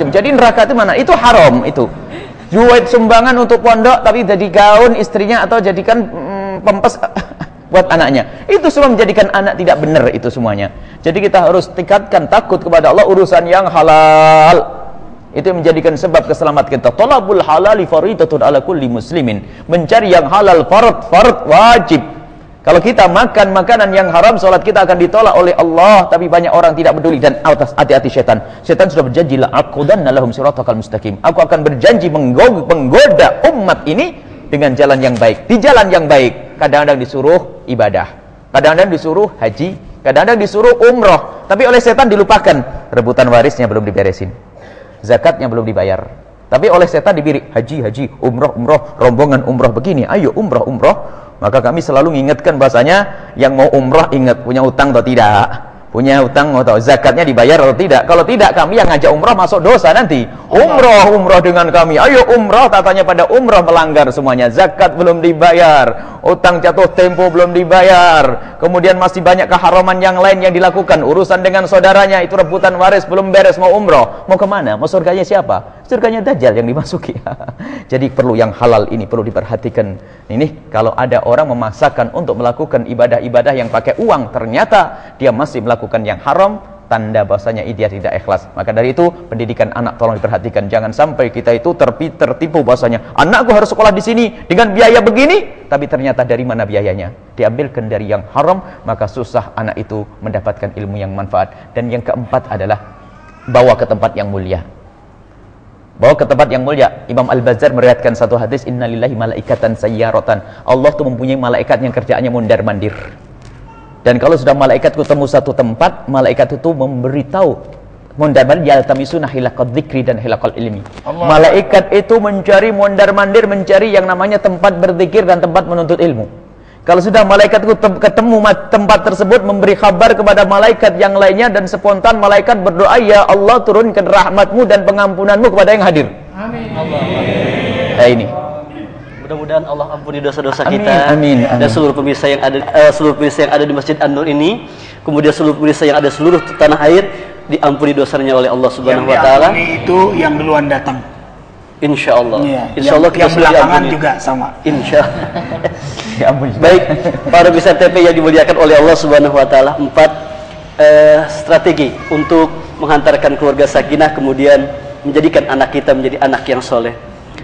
Jadi neraka itu mana? Itu haram itu. Duit sumbangan untuk pondok tapi jadi gaun istrinya atau jadikan pempes buat anaknya. Itu semua menjadikan anak tidak benar itu semuanya. Jadi kita harus tingkatkan takut kepada Allah, urusan yang halal. Itu menjadikan sebab keselamatan kita. Talabul halali faridatun ala kulli muslimin. Mencari yang halal fard wajib. Kalau kita makan makanan yang haram, salat kita akan ditolak oleh Allah. Tapi banyak orang tidak peduli. Dan hati-hati setan. Setan sudah berjanji, la'aqudanna lahum siratal mustaqim. Aku akan berjanji menggoda umat ini dengan jalan yang baik. Di jalan yang baik, kadang-kadang disuruh ibadah, kadang-kadang disuruh haji, kadang-kadang disuruh umroh. Tapi oleh setan dilupakan. Rebutan warisnya belum diberesin, zakatnya belum dibayar. Tapi oleh setan dibiri haji, umroh, rombongan umroh begini, ayo umroh. Maka kami selalu mengingatkan bahasanya, yang mau umrah ingat punya utang atau tidak, punya utang atau zakatnya dibayar atau tidak. Kalau tidak, kami yang ngajak umrah masuk dosa nanti. Umrah dengan kami, ayo umrah, tatanya pada umrah melanggar semuanya. Zakat belum dibayar, utang jatuh tempo belum dibayar, kemudian masih banyak keharaman yang lain yang dilakukan, urusan dengan saudaranya itu rebutan waris belum beres, mau umrah, mau kemana? Mau surganya siapa? Surganya Dajjal yang dimasuki. Jadi perlu yang halal ini perlu diperhatikan. Ini kalau ada orang memaksakan untuk melakukan ibadah-ibadah yang pakai uang, ternyata dia masih melakukan yang haram, tanda bahasanya dia tidak ikhlas. Maka dari itu pendidikan anak tolong diperhatikan. Jangan sampai kita itu tertipu bahasanya, anakku harus sekolah di sini dengan biaya begini, tapi ternyata dari mana biayanya? Diambilkan dari yang haram, maka susah anak itu mendapatkan ilmu yang manfaat. Dan yang keempat adalah bawa ke tempat yang mulia. Bawa ke tempat yang mulia. Imam Al-Bazzar meriwayatkan satu hadis, innalillahi malaikatan sayyaratan. Allah itu mempunyai malaikat yang kerjaannya mondar-mandir. Dan kalau sudah malaikat ketemu satu tempat, malaikat itu memberitahu mondar-mandir, yaltamisuna hilaqad dzikri dan hilaqal ilmi. Malaikat itu mencari mondar-mandir, mencari yang namanya tempat berzikir dan tempat menuntut ilmu. Kalau sudah malaikat itu ketemu tempat tersebut, memberi kabar kepada malaikat yang lainnya, dan spontan malaikat berdoa, ya Allah turunkan rahmatmu dan pengampunanmu kepada yang hadir. Amin. Nah ini. Mudah-mudahan Allah ampuni dosa-dosa kita. Amin. Dan seluruh pemirsa yang ada di Masjid An-Nur ini, kemudian seluruh pemirsa yang ada seluruh tanah air, diampuni dosanya oleh Allah Subhanahu wa taala. Itu yang duluan datang. Insyaallah. Ya, Insyaallah yang belakangan juga sama. Insyaallah. Ya ampun. Baik, para pemirsa TP yang dimuliakan oleh Allah Subhanahu wa taala, 4 strategi untuk menghantarkan keluarga sakinah, kemudian menjadikan anak kita menjadi anak yang soleh.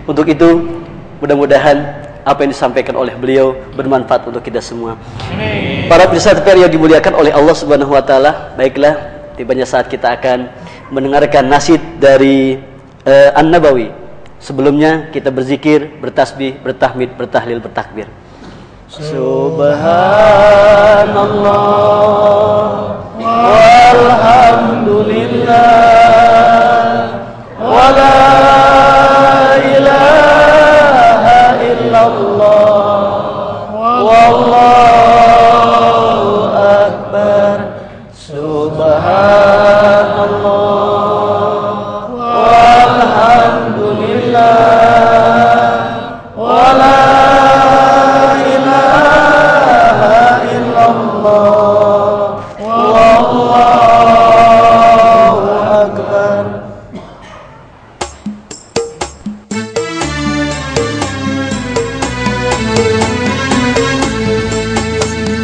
Untuk itu, mudah-mudahan apa yang disampaikan oleh beliau bermanfaat untuk kita semua. Para pemirsa TVRI yang dimuliakan oleh Allah Subhanahu wa taala, baiklah, tibanya saat kita akan mendengarkan nasyid dari An-Nabawi. Sebelumnya kita berzikir, bertasbih, bertahmid, bertahlil, bertakbir. Subhanallah walhamdulillah wa la ilaha illallah wallahu akbar. Subhanallah walhamdulillah wa la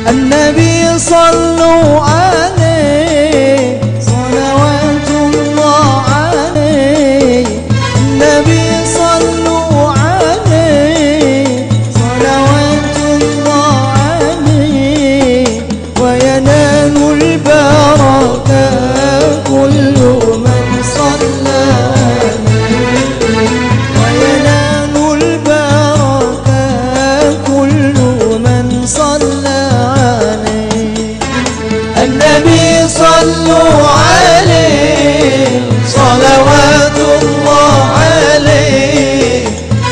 النبي صلوا عليه صلوات الله عليه النبي صلوا عليه صلوات الله عليه وينال البركة كل من صلى عليه وينال البركة كل من صلى النبي صلوا عليه صلوات الله عليه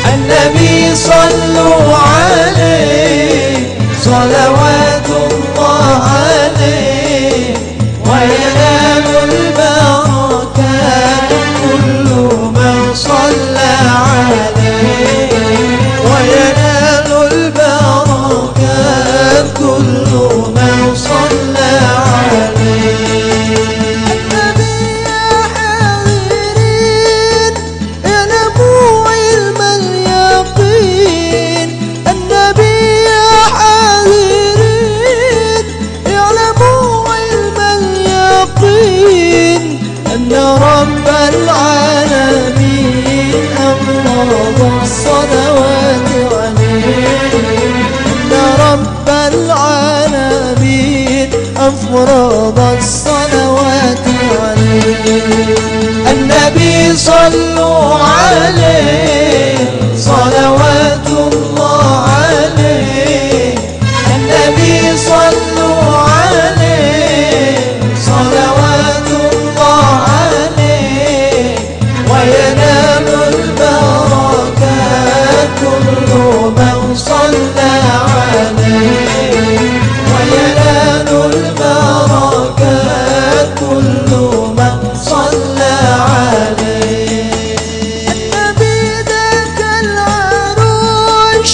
النبي صلوا عليه صلوات الله عليه وينال البركات كل من صلى عليه وينال البركات كل من صلى رب العالمين أفرض الصلوات عليه أن رب العالمين أفرض الصلوات عليه النبي صلوا عليه صلوات الله عليه النبي صلوا عليه صلوات الله عليه وينال البركات كل من صلى عليه وينال البركات كل من صلى عليه النبي ذاك العروش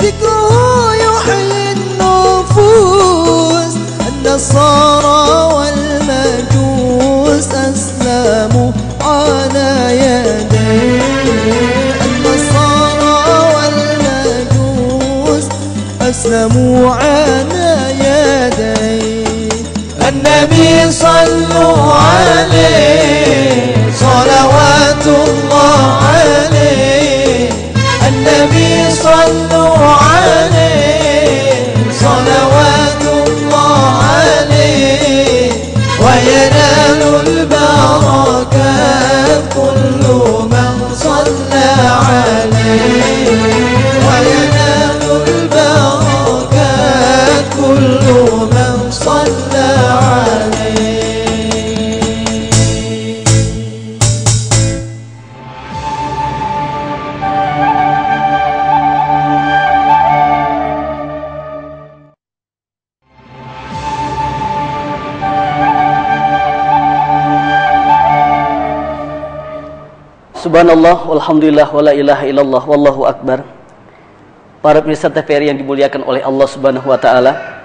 ذكره يحيي النفوس النصارى والمجوس أسلموا على يديه النصارى والمجوس أسلموا على يديه النبي صلوا عليه صلوات الله عليه النبي صلوا عليه صلوات الله عليه وينال البركات كل من صلى عليه وينال البركات كل من صلى عليه. Subhanallah, walhamdulillah, wala ilaha illallah, wallahu akbar. Para pemirsa TVRI yang dimuliakan oleh Allah Subhanahu wa taala.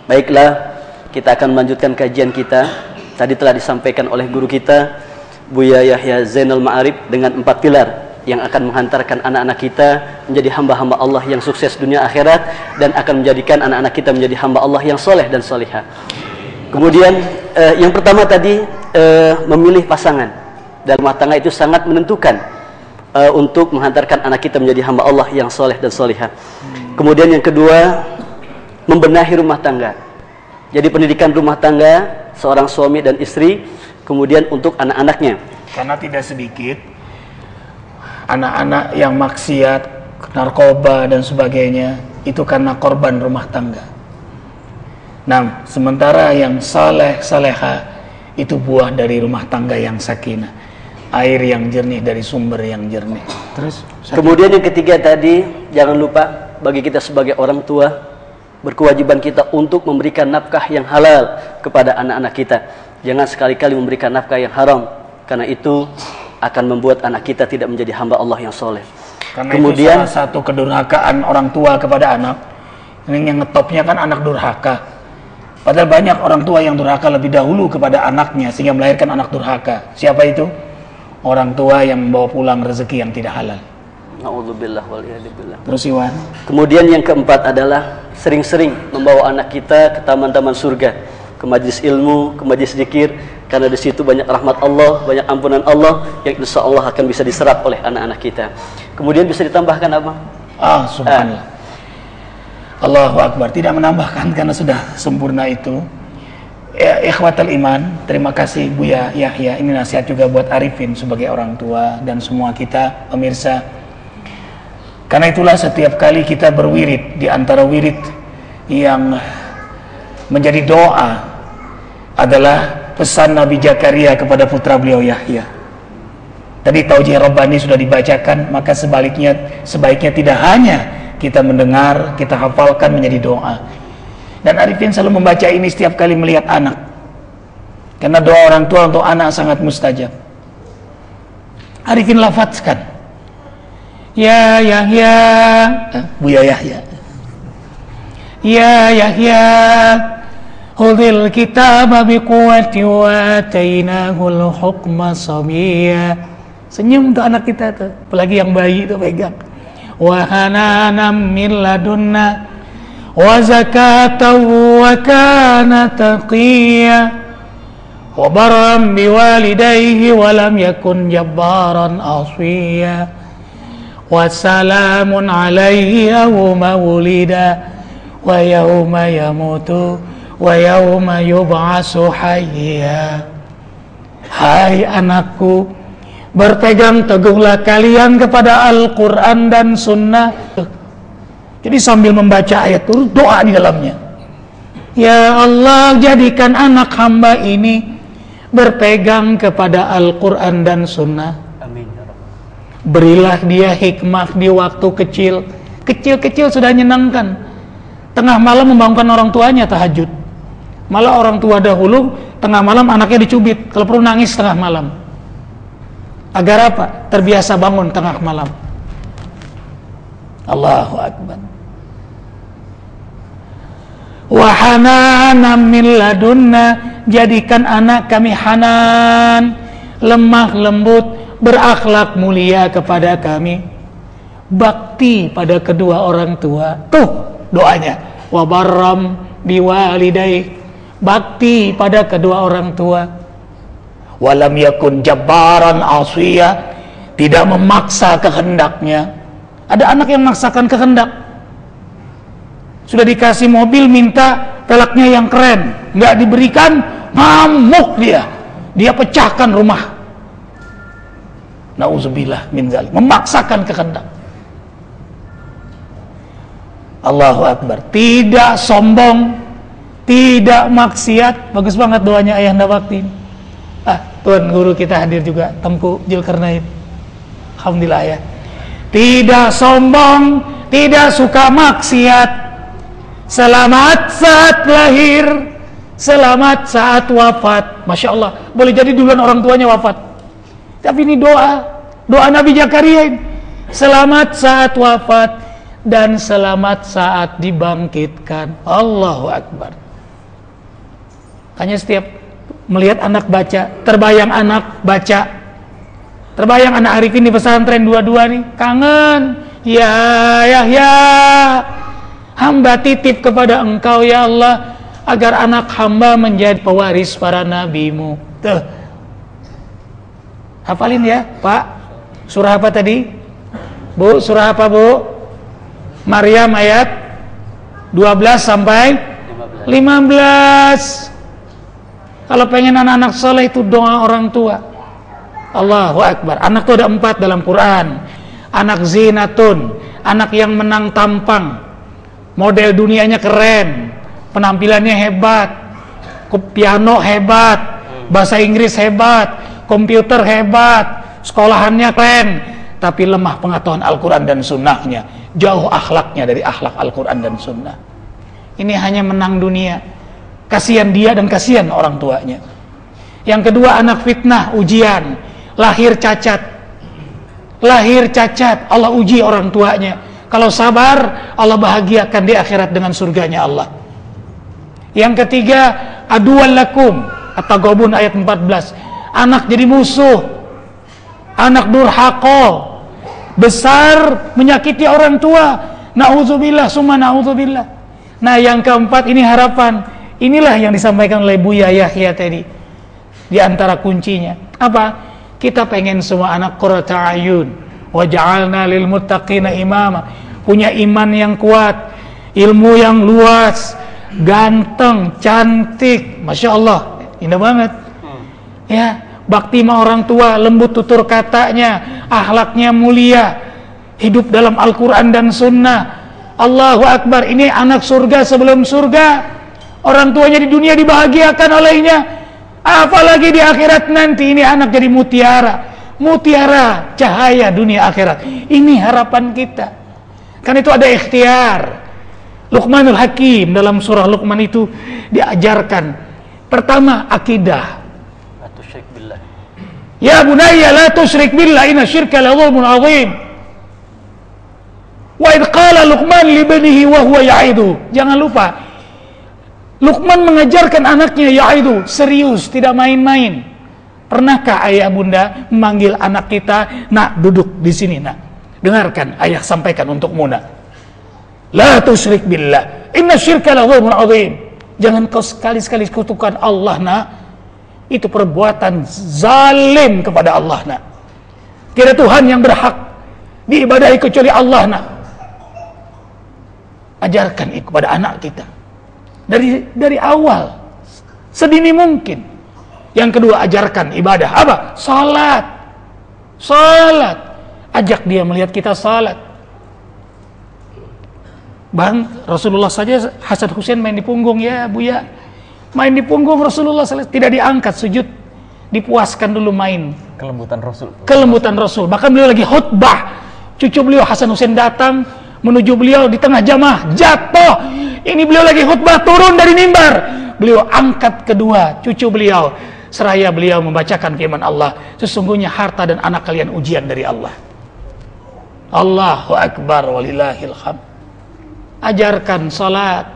Baiklah, kita akan melanjutkan kajian kita. Tadi telah disampaikan oleh guru kita Buya Yahya Zainal Ma'arif dengan 4 pilar yang akan menghantarkan anak-anak kita menjadi hamba-hamba Allah yang sukses dunia akhirat dan akan menjadikan anak-anak kita menjadi hamba Allah yang soleh dan solihah. Kemudian yang pertama tadi memilih pasangan. Dalam rumah tangga itu sangat menentukan. untuk menghantarkan anak kita menjadi hamba Allah yang soleh dan solihah. Kemudian yang kedua, membenahi rumah tangga. Jadi pendidikan rumah tangga seorang suami dan istri, kemudian untuk anak-anaknya. Karena tidak sedikit anak-anak yang maksiat, narkoba dan sebagainya itu karena korban rumah tangga. Nah, sementara yang saleh, saleha itu buah dari rumah tangga yang sakinah, air yang jernih dari sumber yang jernih. Terus kemudian yang ketiga tadi, jangan lupa bagi kita sebagai orang tua, berkewajiban kita untuk memberikan nafkah yang halal kepada anak-anak kita. Jangan sekali-kali memberikan nafkah yang haram, karena itu akan membuat anak kita tidak menjadi hamba Allah yang soleh. Karena kemudian itu salah satu kedurhakaan orang tua kepada anak. Ini yang ngetopnya kan anak durhaka. Padahal banyak orang tua yang durhaka lebih dahulu kepada anaknya sehingga melahirkan anak durhaka. Siapa itu? Orang tua yang membawa pulang rezeki yang tidak halal. Na'udzubillah wal'iyadzubillah. Terus Iwan. Kemudian yang keempat adalah sering-sering membawa anak kita ke taman-taman surga, ke majlis ilmu, ke majlis zikir, karena di situ banyak rahmat Allah, banyak ampunan Allah yang insya Allah akan bisa diserap oleh anak-anak kita. Kemudian bisa ditambahkan apa? Subhanallah. Allahu Akbar. Tidak menambahkan karena sudah sempurna itu. Ya, ikhwatal iman, terima kasih Buya Yahya. Ini nasihat juga buat Arifin sebagai orang tua dan semua kita pemirsa. Karena itulah setiap kali kita berwirid, di antara wirid yang menjadi doa adalah pesan Nabi Zakaria kepada putra beliau Yahya. Tadi Taujih Rabbani sudah dibacakan, maka sebaiknya tidak hanya kita mendengar, kita hafalkan menjadi doa. Dan Arifin selalu membaca ini setiap kali melihat anak. Karena doa orang tua untuk anak sangat mustajab. Arifin lafazkan, Ya Yahya, Buya Yahya. Ya Yahya, khudhil kitaba biquwwati wa atainahul hukma sabiyya. Senyum untuk anak kita tuh, apalagi yang bayi itu pegang. Wa hananam min ladunna wa zakatan wa kana taqiyya wa barran biwalidayhi wa lam yakun jabbaran asiyya wa salamun alayhi yawma wulida wa yawma yamutu wa yawma yub'asu hayya. Hai anakku, berpegang teguhlah kalian kepada Al-Quran dan Sunnah. Jadi sambil membaca ayat itu doa di dalamnya. Ya Allah, jadikan anak hamba ini berpegang kepada Al-Quran dan Sunnah. Amin. Berilah dia hikmah di waktu kecil. Kecil-kecil sudah menyenangkan. Tengah malam membangunkan orang tuanya tahajud. Malah orang tua dahulu tengah malam anaknya dicubit. Kalau perlu nangis tengah malam. Agar apa? Terbiasa bangun tengah malam. Allahu Akbar. Wa hananan min ladunna, jadikan anak kami hanan, lemah lembut, berakhlak mulia kepada kami, bakti pada kedua orang tua. Tuh doanya. Wa barram biwalidayhi, bakti pada kedua orang tua. Walam yakun jabbaran asiyya, tidak memaksa kehendaknya. Ada anak yang memaksakan kehendak. Sudah dikasih mobil, minta pelaknya yang keren, nggak diberikan, ngamuk dia. Dia pecahkan rumah. Nauzubillah min dzalik, memaksakan kehendak. Allahu Akbar. Tidak sombong, tidak maksiat. Bagus banget doanya Ayahanda Bakti. Tuan guru kita hadir juga, Tengku Zulkarnain. Alhamdulillah ya. Tidak sombong, tidak suka maksiat. Selamat saat lahir, selamat saat wafat. Masya Allah, boleh jadi duluan orang tuanya wafat. Tapi ini doa Nabi Zakaria ini. Selamat saat wafat dan selamat saat dibangkitkan. Allahu Akbar. Hanya setiap melihat anak baca, terbayang anak baca, terbayang anak Arifin di pesantren dua-dua nih, kangen. Ya Yahya, hamba titip kepada engkau ya Allah, agar anak hamba menjadi pewaris para nabimu. Tuh, hafalin ya Pak. Surah apa tadi? Bu, surah apa Bu? Maryam ayat 12 sampai 15. Kalau pengen anak-anak soleh itu doa orang tua. Allahu Akbar. Anak itu ada 4 dalam Quran. Anak zinatun, anak yang menang tampang, model dunianya keren, penampilannya hebat, piano hebat, bahasa Inggris hebat, komputer hebat, sekolahannya keren, tapi lemah pengetahuan Al-Quran dan Sunnahnya, jauh akhlaknya dari akhlak Al-Quran dan Sunnah. Ini hanya menang dunia. Kasihan dia dan kasihan orang tuanya. Yang kedua, anak fitnah, ujian, lahir cacat. Lahir cacat, Allah uji orang tuanya. Kalau sabar, Allah bahagiakan di akhirat dengan surganya Allah. Yang ketiga, aduwal lakum, At-Taghabun ayat 14. Anak jadi musuh, anak durhaka, besar menyakiti orang tua. Na'udzubillah, summa na'udzubillah. Nah, yang keempat ini harapan. Inilah yang disampaikan oleh Buya Yahya tadi. Di antara kuncinya apa? Kita pengen semua anak qurrata ayun, wa ja'alna lil muttaqina imama, punya iman yang kuat, ilmu yang luas, ganteng, cantik, Masya Allah, indah banget. Ya, bakti sama orang tua, lembut tutur katanya, akhlaknya mulia, hidup dalam Al-Quran dan Sunnah. Allahu Akbar, ini anak surga sebelum surga. Orang tuanya di dunia dibahagiakan olehnya, apalagi di akhirat nanti ini anak jadi mutiara, mutiara cahaya dunia akhirat. Ini harapan kita. Kan itu ada ikhtiar. Luqmanul Hakim dalam surah Luqman itu diajarkan, pertama akidah. La tusyrik billah. Ya bunayya la tusyrik billah, inna syirka la dzulmun adzim. Wa idh qala Luqman li banihi wa huwa ya'idu. Jangan lupa, Luqman mengajarkan anaknya, yaitu serius, tidak main-main. Pernahkah ayah bunda memanggil anak kita, nak duduk di sini nak, dengarkan ayah sampaikan untukmu nak. La tusyrik billah, inna syirka la dzulmun adzim. Jangan kau sekali-sekali kutukan Allah nak. Itu perbuatan zalim kepada Allah nak. Tidak ada Tuhan yang berhak diibadahi kecuali Allah nak. Ajarkan itu kepada anak kita. Dari awal, sedini mungkin. Yang kedua, ajarkan ibadah. Apa? Salat. Salat. Ajak dia melihat kita salat. Bang, Rasulullah saja Hasan Husain main di punggung, ya Buya. Main di punggung Rasulullah tidak diangkat sujud. Dipuaskan dulu main. Kelembutan Rasul. Kelembutan Rasul. Bahkan beliau lagi khutbah. Cucu beliau Hasan Husain datang menuju beliau di tengah jamaah, jatuh. Ini beliau lagi khutbah, turun dari mimbar. Beliau angkat kedua cucu beliau, seraya beliau membacakan firman Allah, sesungguhnya harta dan anak kalian ujian dari Allah. Allahu Akbar walillahil hamd. Ajarkan salat.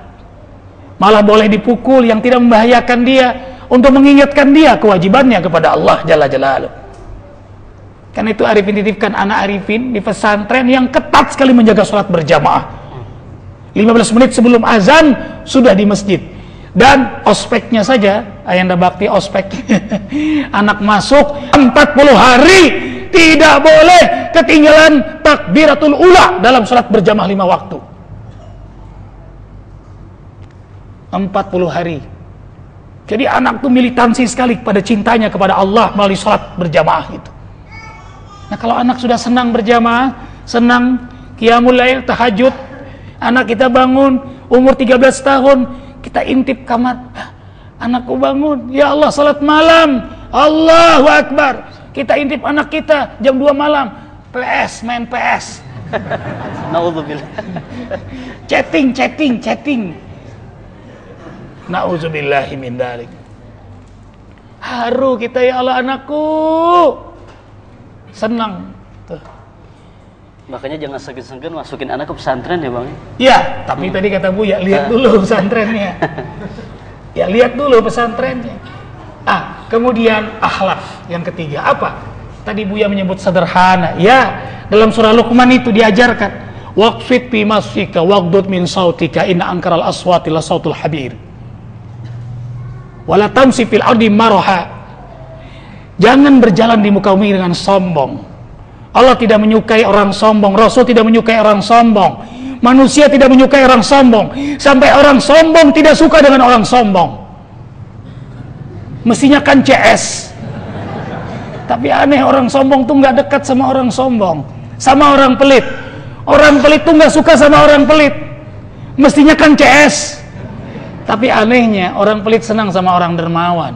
Malah boleh dipukul yang tidak membahayakan dia, untuk mengingatkan dia kewajibannya kepada Allah Jalla Jalaluh. Karena itu Arifin titipkan anak Arifin di pesantren yang ketat sekali menjaga salat berjamaah. 15 menit sebelum azan sudah di masjid. Dan ospeknya saja, Ayanda Bakti ospek. Anak masuk 40 hari tidak boleh ketinggalan takbiratul ula dalam salat berjamaah 5 waktu. 40 hari. Jadi anak itu militansi sekali pada cintanya kepada Allah melalui salat berjamaah itu. Nah, kalau anak sudah senang berjamaah, senang qiyamul lail, tahajud, anak kita bangun umur 13 tahun, kita intip kamar, anakku bangun, ya Allah salat malam, Allahu Akbar. Kita intip anak kita jam 2 malam, PS, main PS. Na'udzubillah. Chatting. Na'udzubillahi min dzalik. Haru kita, ya Allah anakku. Senang. Tuh. Makanya jangan segan-segan masukin anak ke pesantren ya Bang. Ya, tapi tadi kata Buya, lihat dulu pesantrennya. Ya, lihat dulu pesantrennya. Kemudian akhlak yang ketiga apa? Tadi Buya menyebut sederhana. Ya, dalam surah Luqman itu diajarkan, waqfid fi masfika waqdud min sautika inna ankaral aswati la sautul habir. Wala tamsi fil ardi maraha. Jangan berjalan di muka bumi dengan sombong. Allah tidak menyukai orang sombong, Rasul tidak menyukai orang sombong, manusia tidak menyukai orang sombong, sampai orang sombong tidak suka dengan orang sombong. Mestinya kan CS, tapi aneh, orang sombong tuh nggak dekat sama orang sombong, sama orang pelit. Orang pelit tuh nggak suka sama orang pelit. Mestinya kan CS, tapi anehnya orang pelit senang sama orang dermawan.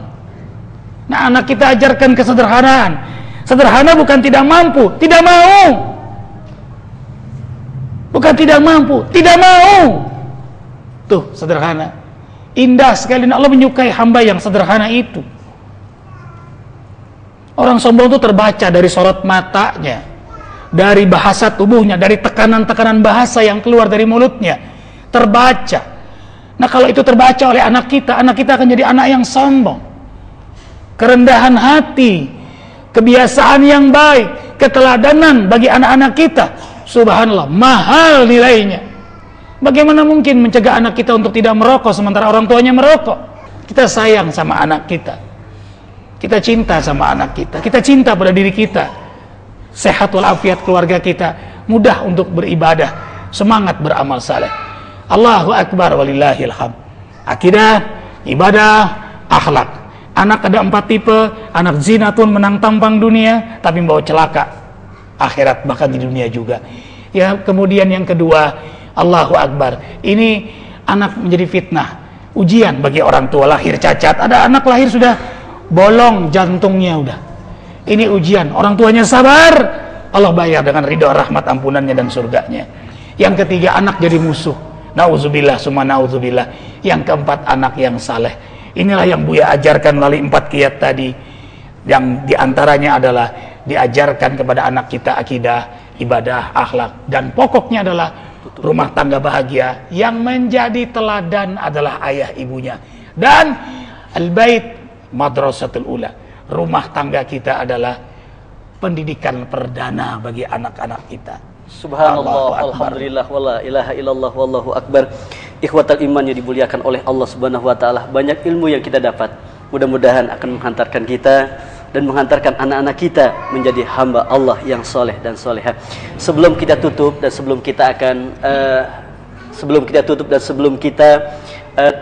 Nah, anak kita ajarkan kesederhanaan. Sederhana bukan tidak mampu, tidak mau. Bukan tidak mampu, tidak mau. Tuh, sederhana. Indah sekali, Allah menyukai hamba yang sederhana itu. Orang sombong itu terbaca dari sorot matanya, dari bahasa tubuhnya, dari tekanan-tekanan bahasa yang keluar dari mulutnya, terbaca. Nah, kalau itu terbaca oleh anak kita akan jadi anak yang sombong. Kerendahan hati, kebiasaan yang baik, keteladanan bagi anak-anak kita, subhanallah, mahal nilainya. Bagaimana mungkin mencegah anak kita untuk tidak merokok sementara orang tuanya merokok? Kita sayang sama anak kita, kita cinta sama anak kita, kita cinta pada diri kita, sehat walafiat keluarga kita, mudah untuk beribadah, semangat beramal saleh. Allahu Akbar walillahil hamd. Akidah, ibadah, akhlak. Anak ada 4 tipe. Anak zinatun, menang tampang dunia tapi membawa celaka akhirat, bahkan di dunia juga. Ya, kemudian yang kedua, Allahu Akbar, ini anak menjadi fitnah, ujian bagi orang tua. Lahir cacat, ada anak lahir sudah bolong jantungnya, udah ini ujian. Orang tuanya sabar, Allah bayar dengan ridho, rahmat, ampunannya dan surganya. Yang ketiga, anak jadi musuh, nauzubillah summa nauzubillah. Yang keempat, anak yang saleh. Inilah yang Buya ajarkan melalui 4 kiat tadi, yang diantaranya adalah diajarkan kepada anak kita akidah, ibadah, akhlak, dan pokoknya adalah rumah tangga bahagia. Yang menjadi teladan adalah ayah ibunya. Dan al-bait madrasatul ula, rumah tangga kita adalah pendidikan perdana bagi anak-anak kita. Subhanallah, alhamdulillah, wala ilaha illallah, wallahu akbar. Ikhwatal iman yang dimuliakan oleh Allah Subhanahu wa taala, banyak ilmu yang kita dapat. Mudah-mudahan akan menghantarkan kita dan menghantarkan anak-anak kita menjadi hamba Allah yang soleh dan solehah. Sebelum kita tutup dan sebelum kita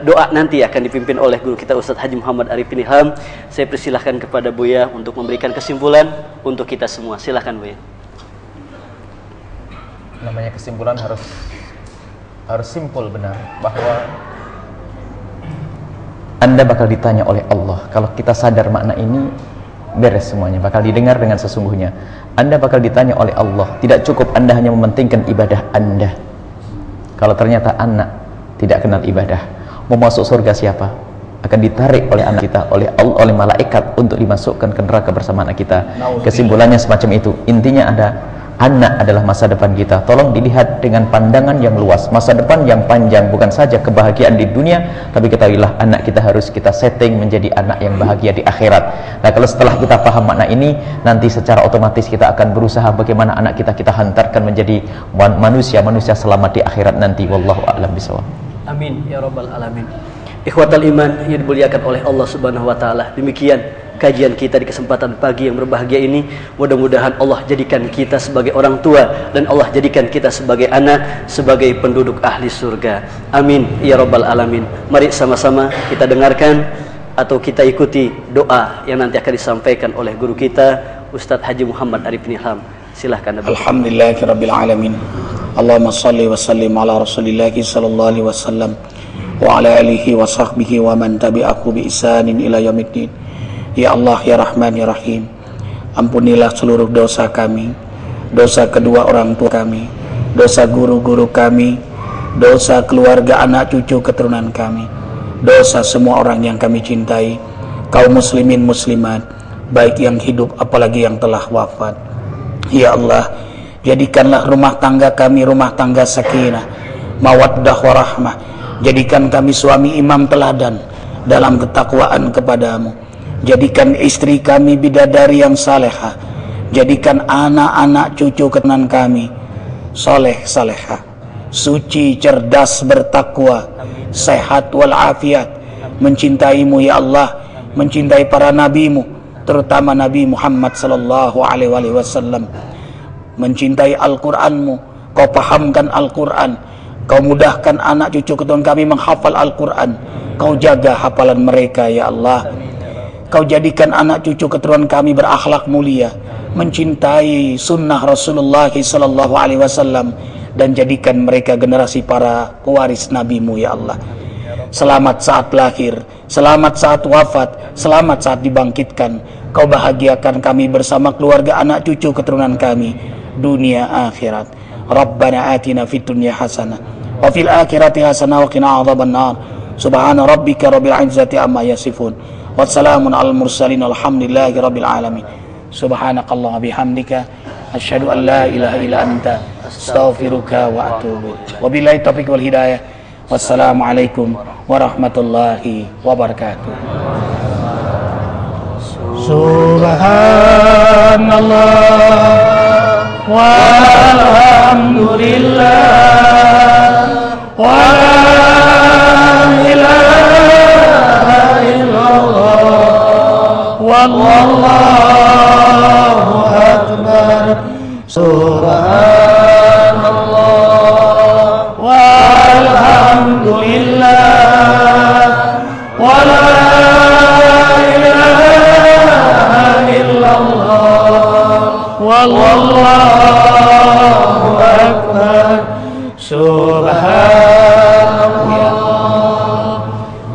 doa nanti akan dipimpin oleh guru kita Ustadz Haji Muhammad Arifin Ilham, saya persilahkan kepada Buya untuk memberikan kesimpulan untuk kita semua. Silahkan Buya. Namanya kesimpulan harus simpul, benar, bahwa Anda bakal ditanya oleh Allah. Kalau kita sadar makna ini, beres semuanya, bakal didengar dengan sesungguhnya. Anda bakal ditanya oleh Allah. Tidak cukup Anda hanya mementingkan ibadah Anda. Kalau ternyata anak tidak kenal ibadah, mau masuk surga siapa? Akan ditarik oleh anak kita, oleh malaikat untuk dimasukkan ke neraka bersama anak kita. Kesimpulannya semacam itu. Intinya ada, anak adalah masa depan kita. Tolong dilihat dengan pandangan yang luas, masa depan yang panjang, bukan saja kebahagiaan di dunia, tapi ketahuilah anak kita harus kita setting menjadi anak yang bahagia di akhirat. Nah, kalau setelah kita paham makna ini, nanti secara otomatis kita akan berusaha bagaimana anak kita hantarkan menjadi manusia selamat di akhirat nanti. Wallahu a'lam bishawab. Amin ya rabbal alamin. Ikhwatal iman yang dimuliakan oleh Allah Subhanahu wa taala, demikian kajian kita di kesempatan pagi yang berbahagia ini. Mudah-mudahan Allah jadikan kita sebagai orang tua dan Allah jadikan kita sebagai anak, sebagai penduduk ahli surga. Amin ya rabbal alamin. Mari sama-sama kita dengarkan atau kita ikuti doa yang nanti akan disampaikan oleh guru kita Ustadz Haji Muhammad Arifin Ilham. Silahkan. Alhamdulillahirabbil alamin. Allahumma shalli wa sallim ala Rasulillah sallallahu alaihi wasallam wa ala alihi wa sahbihi wa man tabi'ahu bi ihsanin ila yaumiddin. Ya Allah, ya Rahman, ya Rahim, ampunilah seluruh dosa kami, dosa kedua orang tua kami, dosa guru-guru kami, dosa keluarga, anak cucu keturunan kami, dosa semua orang yang kami cintai, kaum muslimin muslimat, baik yang hidup apalagi yang telah wafat. Ya Allah, jadikanlah rumah tangga kami rumah tangga sakinah, mawaddah warahmah. Jadikan kami suami imam teladan dalam ketakwaan kepadamu. Jadikan istri kami bidadari yang salehah. Jadikan anak-anak cucu keturunan kami soleh salehah, suci, cerdas, bertakwa, sehat walafiat, mencintaimu ya Allah, mencintai para nabimu, terutama Nabi Muhammad sallallahu alaihi wasallam. mencintai Al-Quranmu, Kau pahamkan Al-Quran, Kau mudahkan anak cucu keturunan kami menghafal Al-Quran, Kau jaga hafalan mereka ya Allah. Kau jadikan anak cucu keturunan kami berakhlak mulia, mencintai sunnah Rasulullah SAW, dan jadikan mereka generasi para pewaris Nabi-Mu ya Allah. Selamat saat lahir, selamat saat wafat, selamat saat dibangkitkan. Kau bahagiakan kami bersama keluarga anak cucu keturunan kami, dunia akhirat. Rabbana atina fid dunya hasanah wa fil akhirati hasanah wa qina adzabannar. Subhana rabbika rabbil izzati amma yasifun. Wassalamun alal mursalin alhamdulillahi rabbil alamin. Subhanakallahumma bihamdika asyhadu an la ilaha illa anta astaghfiruka wa atubu ilaik. Wabillahi taufiq wal hidayah. Wassalamualaikum warahmatullahi wabarakatuh. Subhanallah walhamdulillah wa la ilaha illallah wallahu akbar. Subhanallah walhamdulillah wa la ilaha illallah wallahu akbar. Subhanallah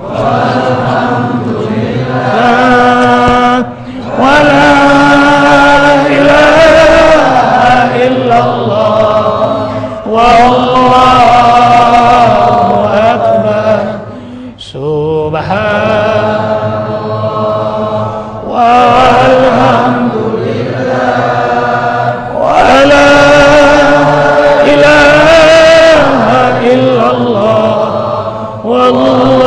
walhamdulillah wa la ilaha illallah wallahu akbar. Subhanallah walhamdulillah wa la ilaha illallah wallahu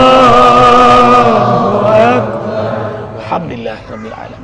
akbar. Alhamdulillah rabbil alamin.